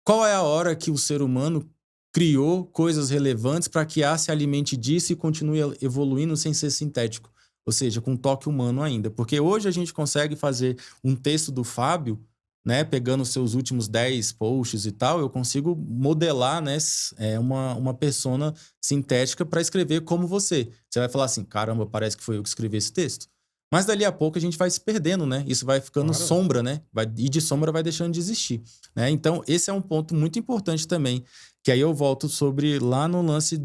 Qual é a hora que o ser humano criou coisas relevantes para que a se alimente disso e continue evoluindo sem ser sintético? Ou seja, com toque humano ainda. Porque hoje a gente consegue fazer um texto do Fábio, né, pegando os seus últimos 10 posts e tal, eu consigo modelar, né, uma persona sintética para escrever como você. Você vai falar assim, caramba, parece que foi eu que escrevi esse texto. Mas dali a pouco a gente vai se perdendo, né? Isso vai ficando sombra, né? E de sombra vai deixando de existir, né? Então, esse é um ponto muito importante também, que aí eu volto sobre lá no lance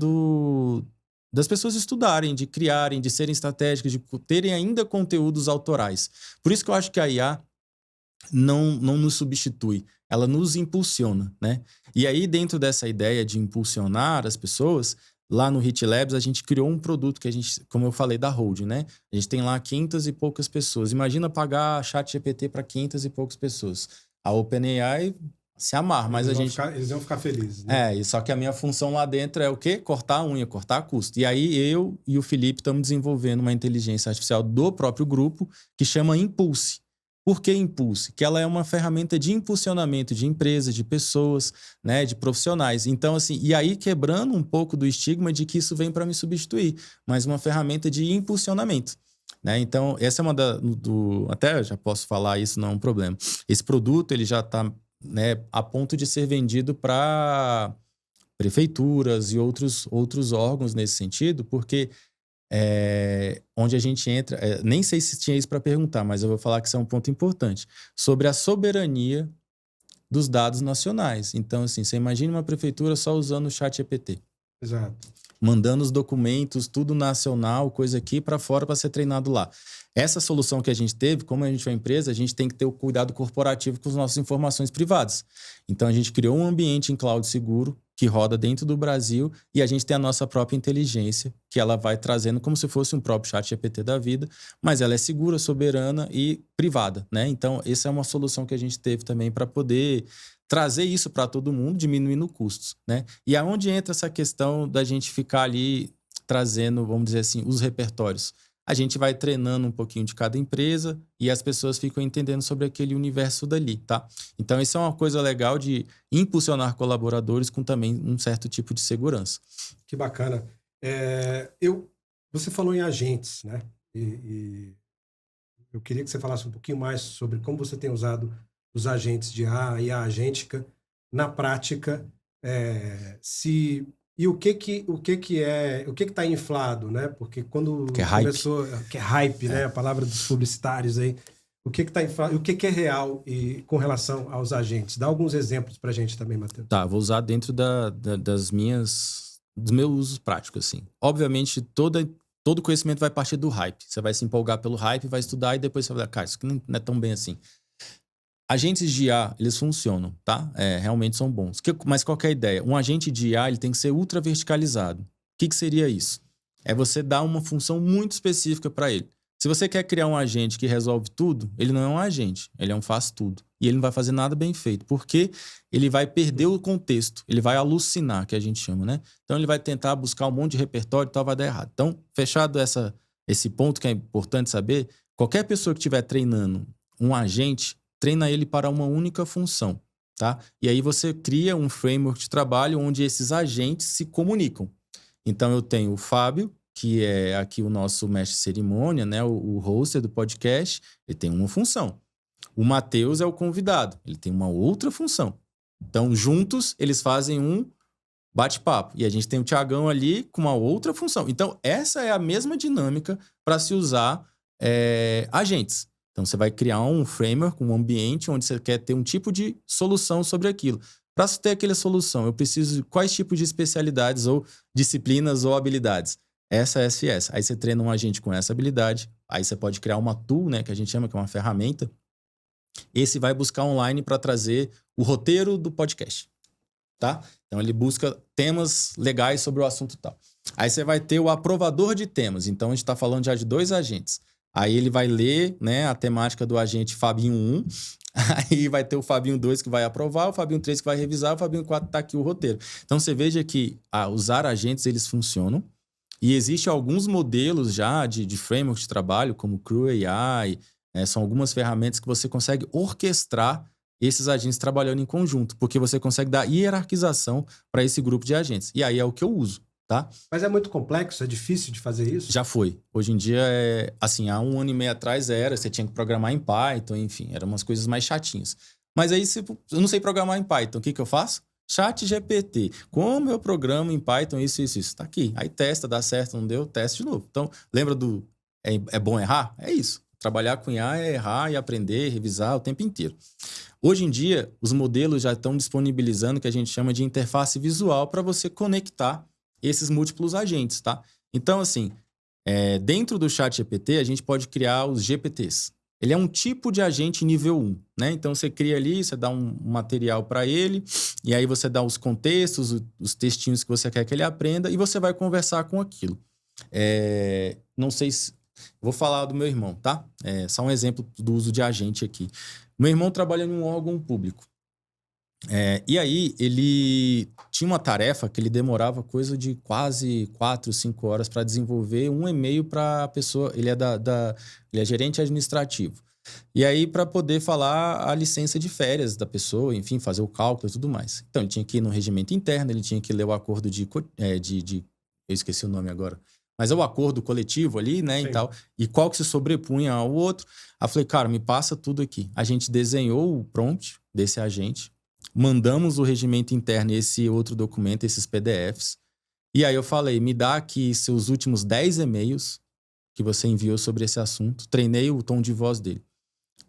das pessoas estudarem, de criarem, de serem estratégicas, de terem ainda conteúdos autorais. Por isso que eu acho que a IA não nos substitui, ela nos impulsiona, né? E aí, dentro dessa ideia de impulsionar as pessoas, lá no Hit Labs, a gente criou um produto que a gente, como eu falei, da Hold, né? A gente tem lá 500 e poucas pessoas. Imagina pagar ChatGPT para 500 e poucas pessoas. A OpenAI se amarra, mas
eles vão ficar felizes, né?
só que a minha função lá dentro é o quê? Cortar a unha, cortar custo. E aí eu e o Felipe estamos desenvolvendo uma inteligência artificial do próprio grupo que chama Impulse. Por que Impulse? Que ela é uma ferramenta de impulsionamento de empresas, de pessoas, né, de profissionais. Então, assim, e aí quebrando um pouco do estigma de que isso vem para me substituir, mas uma ferramenta de impulsionamento. Né? Então, essa é uma até já posso falar isso, não é um problema. Esse produto ele já está, né, a ponto de ser vendido para prefeituras e outros órgãos nesse sentido, porque onde a gente entra, nem sei se tinha isso para perguntar, mas eu vou falar que isso é um ponto importante, sobre a soberania dos dados nacionais. Então, assim, você imagina uma prefeitura só usando o ChatGPT.
Exato.
Mandando os documentos, tudo nacional, coisa aqui para fora para ser treinado lá. Essa solução que a gente teve, como a gente é uma empresa, a gente tem que ter o cuidado corporativo com as nossas informações privadas. Então, a gente criou um ambiente em cloud seguro que roda dentro do Brasil e a gente tem a nossa própria inteligência que ela vai trazendo como se fosse um próprio ChatGPT da vida, mas ela é segura, soberana e privada, né? Então, essa é uma solução que a gente teve também para poder trazer isso para todo mundo, diminuindo custos, né? E aonde entra essa questão da gente ficar ali trazendo, vamos dizer assim, os repertórios? A gente vai treinando um pouquinho de cada empresa e as pessoas ficam entendendo sobre aquele universo dali, tá? Então, isso é uma coisa legal de impulsionar colaboradores com também um certo tipo de segurança.
Que bacana. Você falou em agentes, né? E eu queria que você falasse um pouquinho mais sobre como você tem usado os agentes de IA e a agêntica na prática, e o que está inflado, né? Porque quando
que é hype.
começou, que é hype, né? A palavra dos publicitários aí. O que está inflado, o que é real e com relação aos agentes? Dá alguns exemplos para a gente também, Matheus.
Tá, vou usar dentro dos meus usos práticos, assim. Obviamente, todo conhecimento vai partir do hype. Você vai se empolgar pelo hype, vai estudar e depois você vai falar, cara, isso aqui não é tão bem assim. Agentes de IA, eles funcionam, tá? Realmente são bons. Mas qual que é a ideia? Um agente de IA, ele tem que ser ultra verticalizado. O que seria isso? É você dar uma função muito específica para ele. Se você quer criar um agente que resolve tudo, ele não é um agente, ele é um faz-tudo. E ele não vai fazer nada bem feito, porque ele vai perder o contexto, ele vai alucinar, que a gente chama, né? Então, ele vai tentar buscar um monte de repertório e tal, vai dar errado. Então, fechado esse ponto que é importante saber, qualquer pessoa que estiver treinando um agente, treina ele para uma única função, tá? E aí você cria um framework de trabalho onde esses agentes se comunicam. Então, eu tenho o Fábio, que é aqui o nosso mestre de cerimônia, né? O hoster do podcast, ele tem uma função. O Matheus é o convidado, ele tem uma outra função. Então, juntos, eles fazem um bate-papo. E a gente tem o Thiagão ali com uma outra função. Então, essa é a mesma dinâmica para se usar agentes. Então, você vai criar um framework, um ambiente onde você quer ter um tipo de solução sobre aquilo. Para ter aquela solução, eu preciso de quais tipos de especialidades ou disciplinas ou habilidades? Essa. Aí você treina um agente com essa habilidade. Aí você pode criar uma tool, né, que a gente chama que é uma ferramenta. Esse vai buscar online para trazer o roteiro do podcast, tá? Então, ele busca temas legais sobre o assunto tal. Aí você vai ter o aprovador de temas. Então, a gente está falando já de 2 agentes. Aí ele vai ler, né, a temática do agente Fabinho 1, aí vai ter o Fabinho 2 que vai aprovar, o Fabinho 3 que vai revisar, o Fabinho 4 tá aqui o roteiro. Então você veja que usar agentes, eles funcionam, e existem alguns modelos já de framework de trabalho, como Crew AI, são algumas ferramentas que você consegue orquestrar esses agentes trabalhando em conjunto, porque você consegue dar hierarquização para esse grupo de agentes. E aí é o que eu uso. Tá?
Mas é muito complexo? É difícil de fazer isso?
Já foi. Hoje em dia, assim, há 1 ano e meio atrás você tinha que programar em Python, enfim, eram umas coisas mais chatinhas. Mas aí, eu não sei programar em Python, o que eu faço? ChatGPT. Como eu programo em Python isso? Tá aqui. Aí testa, dá certo, não deu, testa de novo. Então, lembra do é bom errar? É isso. Trabalhar com IA é errar e aprender, revisar o tempo inteiro. Hoje em dia, os modelos já estão disponibilizando o que a gente chama de interface visual para você conectar esses múltiplos agentes, tá? Então, assim, dentro do ChatGPT, a gente pode criar os GPTs. Ele é um tipo de agente nível 1, né? Então, você cria ali, você dá um material para ele, e aí você dá os contextos, os textinhos que você quer que ele aprenda, e você vai conversar com aquilo. Não sei se... Vou falar do meu irmão, tá? Só um exemplo do uso de agente aqui. Meu irmão trabalha em um órgão público. E aí, ele tinha uma tarefa que ele demorava coisa de quase 4, 5 horas para desenvolver um e-mail para a pessoa. Ele é gerente administrativo. E aí, para poder falar a licença de férias da pessoa, enfim, fazer o cálculo e tudo mais. Então, ele tinha que ir no regimento interno, ele tinha que ler o acordo eu esqueci o nome agora. Mas é o acordo coletivo ali, né,
Sim.
e tal. E qual que se sobrepunha ao outro. Aí eu falei, cara, me passa tudo aqui. A gente desenhou o prompt desse agente. Mandamos o regimento interno e esse outro documento, esses PDFs. E aí eu falei, me dá aqui seus últimos 10 e-mails que você enviou sobre esse assunto. Treinei o tom de voz dele.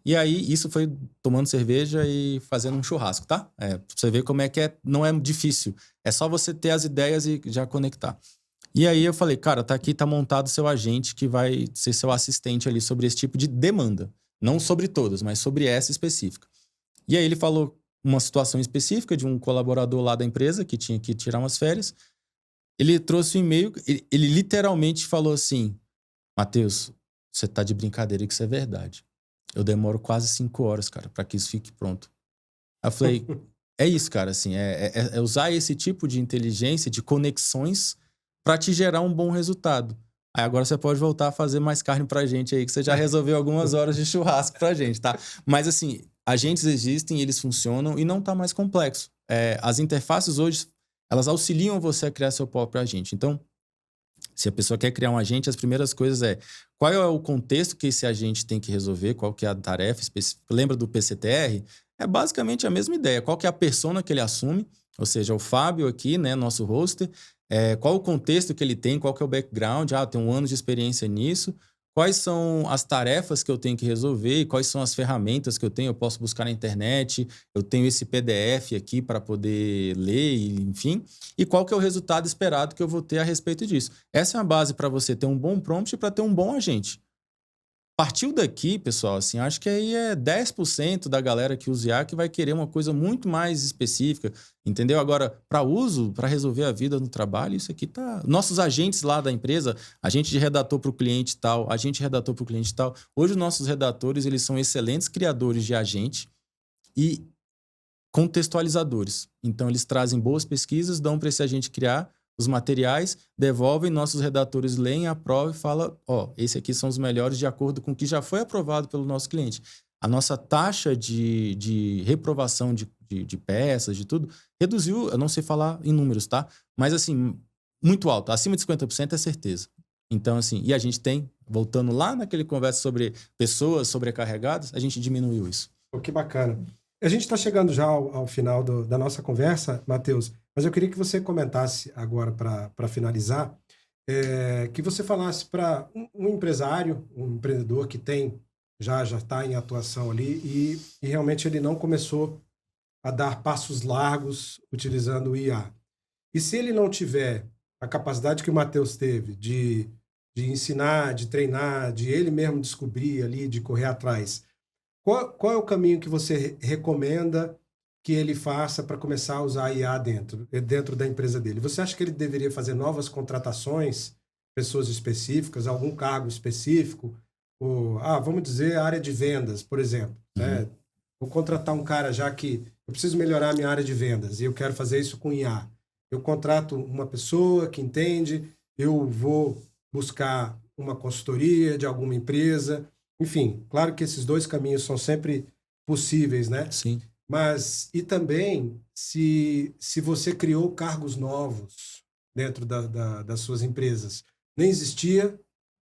E aí, isso foi tomando cerveja e fazendo um churrasco, tá? Pra você ver como é que não é difícil. É só você ter as ideias e já conectar. E aí eu falei, cara, tá aqui, tá montado seu agente que vai ser seu assistente ali sobre esse tipo de demanda. Não sobre todas, mas sobre essa específica. E aí ele falou uma situação específica de um colaborador lá da empresa que tinha que tirar umas férias. Ele trouxe um e-mail, ele literalmente falou assim, Matheus, você tá de brincadeira que isso é verdade. Eu demoro quase 5 horas, cara, para que isso fique pronto. Aí eu falei, é isso, cara, assim, é usar esse tipo de inteligência, de conexões para te gerar um bom resultado. Aí agora você pode voltar a fazer mais carne pra gente aí, que você já resolveu algumas horas de churrasco pra gente, tá? Mas assim, agentes existem, eles funcionam e não tá mais complexo. As interfaces hoje, elas auxiliam você a criar seu próprio agente. Então, se a pessoa quer criar um agente, as primeiras coisas qual é o contexto que esse agente tem que resolver, qual que é a tarefa específica. Lembra do PCTR? É basicamente a mesma ideia. Qual que é a persona que ele assume, ou seja, o Fábio aqui, né, nosso hoster, qual o contexto que ele tem, qual que é o background, tem 1 ano de experiência nisso, quais são as tarefas que eu tenho que resolver, quais são as ferramentas que eu tenho, eu posso buscar na internet, eu tenho esse PDF aqui para poder ler, enfim, e qual que é o resultado esperado que eu vou ter a respeito disso. Essa é a base para você ter um bom prompt e para ter um bom agente. Partiu daqui, pessoal, assim, acho que aí 10% da galera que usa IA que vai querer uma coisa muito mais específica, entendeu? Agora, para uso, para resolver a vida no trabalho, isso aqui tá... Nossos agentes lá da empresa, agente de redator para o cliente tal, agente de redator para o cliente tal. Hoje, os nossos redatores, eles são excelentes criadores de agente e contextualizadores. Então, eles trazem boas pesquisas, dão para esse agente criar os materiais, devolvem, nossos redatores leem, aprovam e falam, esse aqui são os melhores de acordo com o que já foi aprovado pelo nosso cliente. A nossa taxa de reprovação de peças, de tudo, reduziu, eu não sei falar em números, tá? Mas assim, muito alto, acima de 50% é certeza. Então assim, e a gente tem, voltando lá naquele conversa sobre pessoas sobrecarregadas, a gente diminuiu isso.
Que bacana. A gente está chegando já ao final da nossa conversa, Matheus, mas eu queria que você comentasse agora, para finalizar, que você falasse para um empresário, um empreendedor que já está em atuação ali e realmente ele não começou a dar passos largos utilizando o IA. E se ele não tiver a capacidade que o Matheus teve de ensinar, de treinar, de ele mesmo descobrir ali, de correr atrás, qual é o caminho que você recomenda que ele faça para começar a usar a IA dentro da empresa dele? Você acha que ele deveria fazer novas contratações, pessoas específicas, algum cargo específico? Ou, vamos dizer, a área de vendas, por exemplo. Né? Vou contratar um cara já que eu preciso melhorar a minha área de vendas e eu quero fazer isso com IA. Eu contrato uma pessoa que entende, eu vou buscar uma consultoria de alguma empresa. Enfim, claro que esses dois caminhos são sempre possíveis, né?
Sim.
Mas, e também, se você criou cargos novos dentro das suas empresas, nem existia,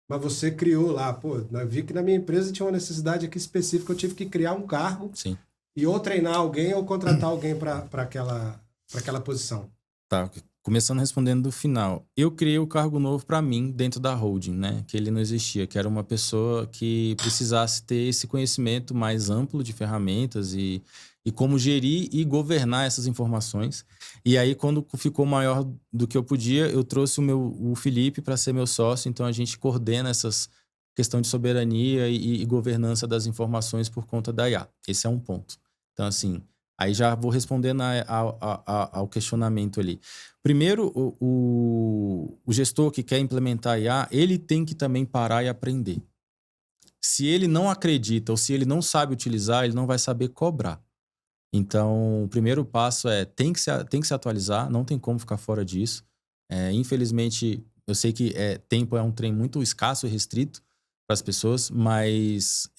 mas você criou lá, eu vi que na minha empresa tinha uma necessidade aqui específica, eu tive que criar um cargo.
Sim.
E ou treinar alguém ou contratar alguém para aquela posição.
Tá. Começando respondendo do final. Eu criei o cargo novo para mim dentro da holding, né? Que ele não existia, que era uma pessoa que precisasse ter esse conhecimento mais amplo de ferramentas e como gerir e governar essas informações. E aí, quando ficou maior do que eu podia, eu trouxe o Felipe para ser meu sócio. Então, a gente coordena essas questão de soberania e governança das informações por conta da IA. Esse é um ponto. Então, assim, aí já vou respondendo ao questionamento ali. Primeiro, o gestor que quer implementar IA, ele tem que também parar e aprender. Se ele não acredita ou se ele não sabe utilizar, ele não vai saber cobrar. Então, o primeiro passo tem que se atualizar, não tem como ficar fora disso. Infelizmente, eu sei que tempo é um trem muito escasso e restrito para as pessoas, mas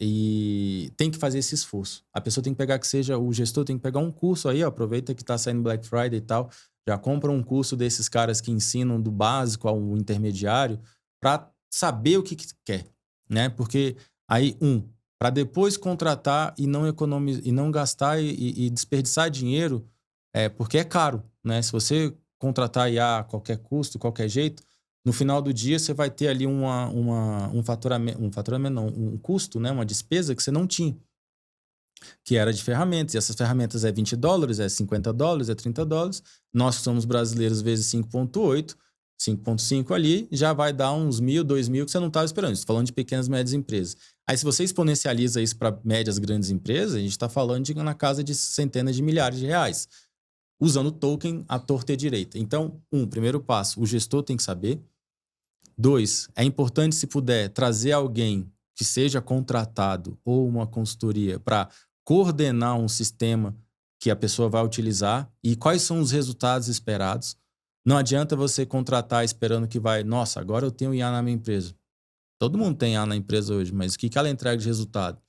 tem que fazer esse esforço. A pessoa tem que pegar, que seja o gestor, tem que pegar um curso aí, ó, aproveita que está saindo Black Friday e tal, já compra um curso desses caras que ensinam do básico ao intermediário para saber o que quer, né? Porque aí, para depois contratar e não economizar, e não gastar e desperdiçar dinheiro, porque é caro, né? Se você contratar IA a qualquer custo, qualquer jeito, no final do dia você vai ter ali um faturamento não, um custo, né? Uma despesa que você não tinha, que era de ferramentas. E essas ferramentas é $20, é $50, é $30. Nós que somos brasileiros vezes 5,8, 5,5 ali, já vai dar uns 1.000, 2.000 que você não estava esperando. Estou falando de pequenas e médias empresas. Aí, se você exponencializa isso para médias, grandes empresas, a gente está falando na casa de centenas de milhares de reais, usando token à torta e à direita. Então, primeiro passo, o gestor tem que saber. 2, é importante, se puder, trazer alguém que seja contratado ou uma consultoria para coordenar um sistema que a pessoa vai utilizar e quais são os resultados esperados. Não adianta você contratar esperando que nossa, agora eu tenho IA na minha empresa. Todo mundo tem IA na empresa hoje, mas o que ela entrega de resultado?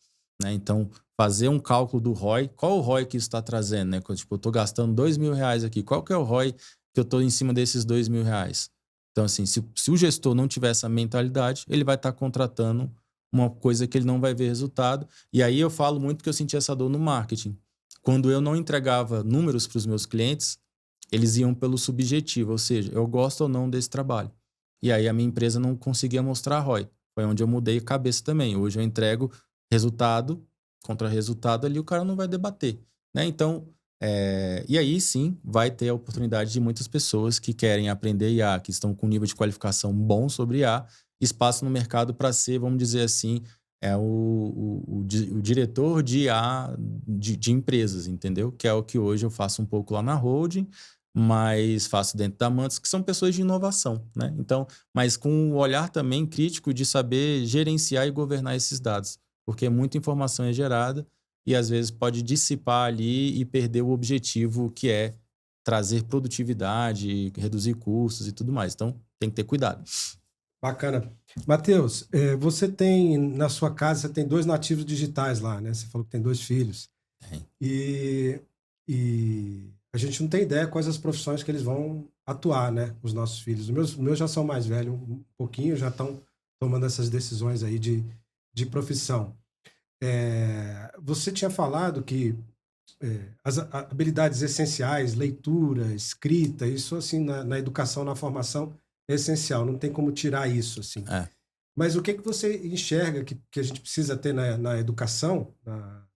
Né? Então, fazer um cálculo do ROI, qual o ROI que isso está trazendo? Né? Tipo, eu estou gastando R$2.000 aqui, qual que é o ROI que eu estou em cima desses R$2.000? Então, assim, se o gestor não tiver essa mentalidade, ele vai estar contratando uma coisa que ele não vai ver resultado. E aí eu falo muito que eu senti essa dor no marketing. Quando eu não entregava números para os meus clientes, eles iam pelo subjetivo, ou seja, eu gosto ou não desse trabalho. E aí a minha empresa não conseguia mostrar ROI. Foi onde eu mudei a cabeça também. Hoje eu entrego resultado contra resultado, ali o cara não vai debater, né? Então, e aí sim vai ter a oportunidade de muitas pessoas que querem aprender IA, que estão com nível de qualificação bom sobre IA, espaço no mercado para ser, vamos dizer assim, o diretor de IA de empresas, entendeu? Que é o que hoje eu faço um pouco lá na holding, mas faço dentro da Mantis, que são pessoas de inovação, né? Então, mas com o olhar também crítico de saber gerenciar e governar esses dados, porque muita informação é gerada e às vezes pode dissipar ali e perder o objetivo, que é trazer produtividade, reduzir custos e tudo mais. Então, tem que ter cuidado.
Bacana. Matheus, você tem, na sua casa, você tem 2 nativos digitais lá, né? Você falou que tem 2 filhos.
Tem.
E a gente não tem ideia quais as profissões que eles vão atuar, né? Os nossos filhos. Os meus já são mais velhos um pouquinho, já estão tomando essas decisões aí de profissão. Você tinha falado que as habilidades essenciais, leitura, escrita, isso assim na educação, na formação é essencial, não tem como tirar isso assim.
É.
Mas o que você enxerga que a gente precisa ter na educação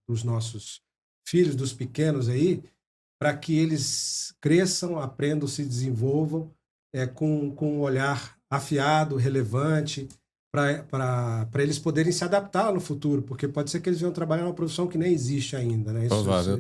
dos nossos filhos, dos pequenos aí, para que eles cresçam, aprendam, se desenvolvam com um olhar afiado, relevante, para eles poderem se adaptar no futuro, porque pode ser que eles venham trabalhar numa profissão que nem existe ainda, né?
Provável.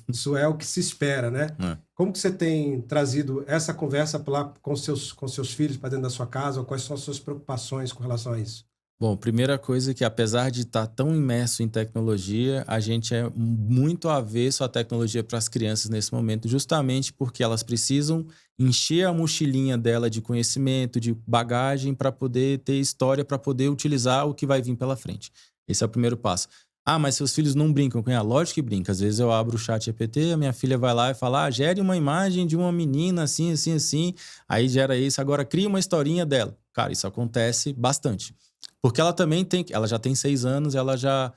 Isso é o que se espera, né?
É.
Como que você tem trazido essa conversa lá com seus filhos para dentro da sua casa? Ou quais são as suas preocupações com relação a isso?
Bom, primeira coisa é que, apesar de estar tão imerso em tecnologia, a gente é muito avesso à tecnologia para as crianças nesse momento, justamente porque elas precisam encher a mochilinha dela de conhecimento, de bagagem, para poder ter história, para poder utilizar o que vai vir pela frente. Esse é o primeiro passo. Ah, mas seus filhos não brincam com ela? Lógico que brinca. Às vezes eu abro o chat GPT, a minha filha vai lá e fala, gere uma imagem de uma menina assim, assim, assim. Aí gera isso, agora cria uma historinha dela. Cara, isso acontece bastante. Porque ela também ela já tem 6 anos, ela já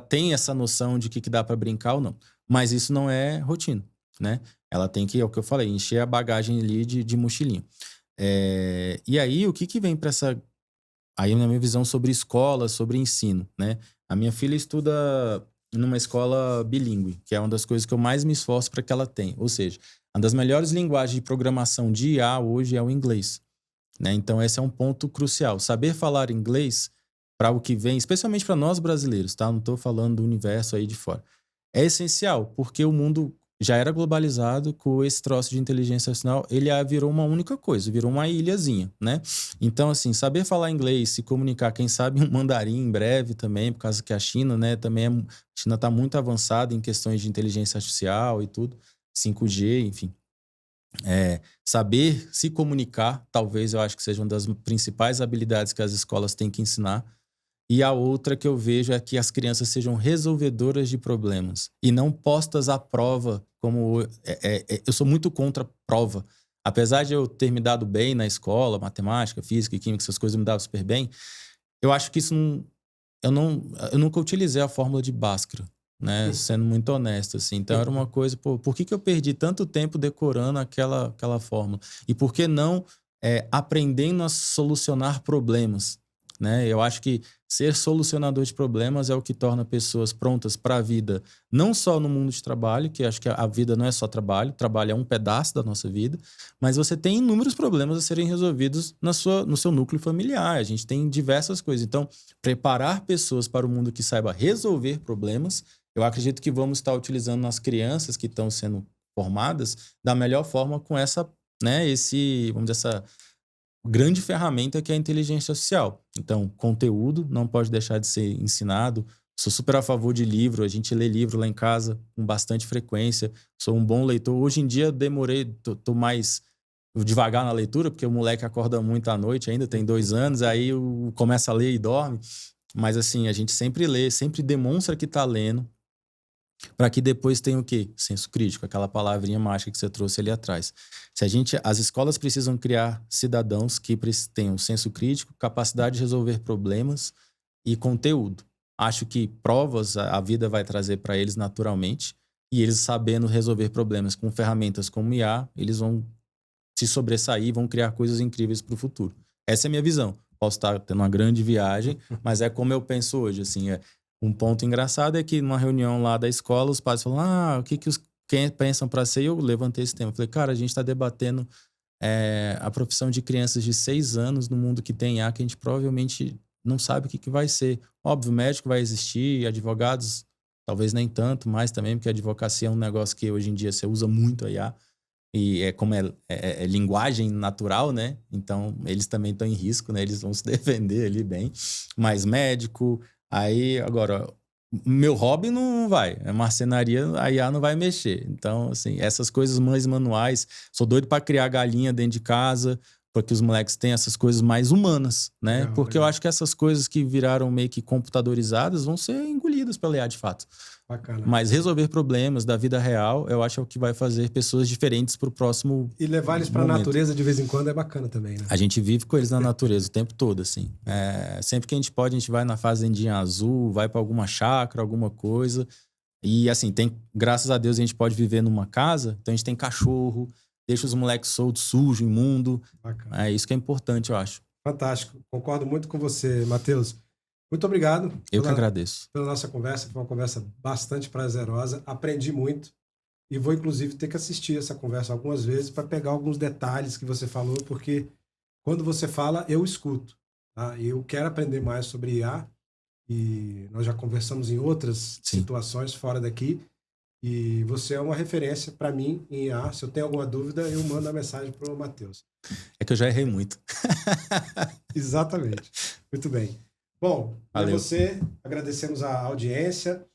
tem essa noção de que dá para brincar ou não. Mas isso não é rotina. né? Ela tem que, é o que eu falei, encher a bagagem ali de mochilinha. E aí, o que vem para essa... Aí, na minha visão sobre escola, sobre ensino, né? A minha filha estuda numa escola bilíngue, que é uma das coisas que eu mais me esforço para que ela tenha. Ou seja, uma das melhores linguagens de programação de IA hoje é o inglês, né? Então, esse é um ponto crucial. Saber falar inglês para o que vem, especialmente para nós brasileiros, tá? Não estou falando do universo aí de fora. É essencial, porque o mundo já era globalizado com esse troço de inteligência artificial, ele virou uma única coisa, virou uma ilhazinha, né? Então, assim, saber falar inglês, se comunicar, quem sabe um mandarim em breve também, por causa que a China, né, também a China está muito avançada em questões de inteligência artificial e tudo, 5G, enfim. Saber se comunicar, talvez eu acho que seja uma das principais habilidades que as escolas têm que ensinar. E a outra que eu vejo é que as crianças sejam resolvedoras de problemas e não postas à prova, como... eu sou muito contra prova. Apesar de eu ter me dado bem na escola, matemática, física e química, essas coisas me davam super bem, eu acho que isso não... Eu nunca utilizei a fórmula de Bhaskara, né? Sendo muito honesto, assim. Então era uma coisa... por que eu perdi tanto tempo decorando aquela fórmula? E por que não aprendendo a solucionar problemas? Né? Eu acho que ser solucionador de problemas é o que torna pessoas prontas para a vida, não só no mundo de trabalho, que acho que a vida não é só trabalho, trabalho é um pedaço da nossa vida, mas você tem inúmeros problemas a serem resolvidos no seu núcleo familiar. A gente tem diversas coisas. Então, preparar pessoas para o mundo que saiba resolver problemas, eu acredito que vamos estar utilizando nas crianças que estão sendo formadas da melhor forma com essa, né, vamos dizer, essa grande ferramenta que é a inteligência artificial. Então, conteúdo não pode deixar de ser ensinado. Sou super a favor de livro. A gente lê livro lá em casa com bastante frequência. Sou um bom leitor. Hoje em dia, tô mais devagar na leitura, porque o moleque acorda muito à noite ainda, tem 2 anos, aí começa a ler e dorme. Mas, assim, a gente sempre lê, sempre demonstra que está lendo, para que depois tenha o quê? Senso crítico, aquela palavrinha mágica que você trouxe ali atrás. As escolas precisam criar cidadãos que tenham senso crítico, capacidade de resolver problemas e conteúdo. Acho que provas a vida vai trazer para eles naturalmente, e eles sabendo resolver problemas com ferramentas como IA, eles vão se sobressair, vão criar coisas incríveis para o futuro. Essa é a minha visão. Posso estar tendo uma grande viagem, mas é como eu penso hoje, assim, um ponto engraçado é que numa reunião lá da escola, os pais falam, o que os pensam para ser? E eu levantei esse tema. Falei, cara, a gente está debatendo a profissão de crianças de 6 anos no mundo que tem IA, que a gente provavelmente não sabe o que vai ser. Óbvio, médico vai existir, advogados talvez nem tanto, mas também porque a advocacia é um negócio que hoje em dia você usa muito a IA. E como é linguagem natural, né? Então, eles também estão em risco, né? Eles vão se defender ali bem. Mas médico... Aí, agora, meu hobby não vai. A marcenaria, a IA não vai mexer. Então, assim, essas coisas mais manuais... Sou doido para criar galinha dentro de casa, para que os moleques tenham essas coisas mais humanas, né?
Legal,
Porque
legal.
eu acho que essas coisas que viraram meio que computadorizadas vão ser engolidas pela IA, de fato.
Bacana.
Mas resolver problemas da vida real, eu acho que é o que vai fazer pessoas diferentes para o próximo
E levar eles para a
momento.
natureza de vez em quando é bacana também, né?
A gente vive com eles na natureza o tempo todo, assim. Sempre que a gente pode, a gente vai na fazendinha azul, vai para alguma chácara, alguma coisa. E, assim, graças a Deus, a gente pode viver numa casa, então a gente tem cachorro, deixa os moleques soltos, sujo, imundo.
Bacana.
É isso que é importante, eu acho.
Fantástico. Concordo muito com você, Matheus. Muito obrigado
Eu que agradeço.
pela nossa conversa. Foi uma conversa bastante prazerosa. Aprendi muito. E vou, inclusive, ter que assistir essa conversa algumas vezes para pegar alguns detalhes que você falou, porque quando você fala, eu escuto. Tá? Eu quero aprender mais sobre IA e nós já conversamos em outras situações fora daqui. E você é uma referência para mim em IA. Se eu tenho alguma dúvida, eu mando a mensagem para o Matheus.
É que eu já errei muito.
Exatamente. Muito bem. Bom, para você, agradecemos a audiência.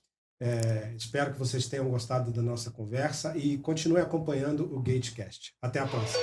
Espero que vocês tenham gostado da nossa conversa e continuem acompanhando o GateCast. Até a próxima.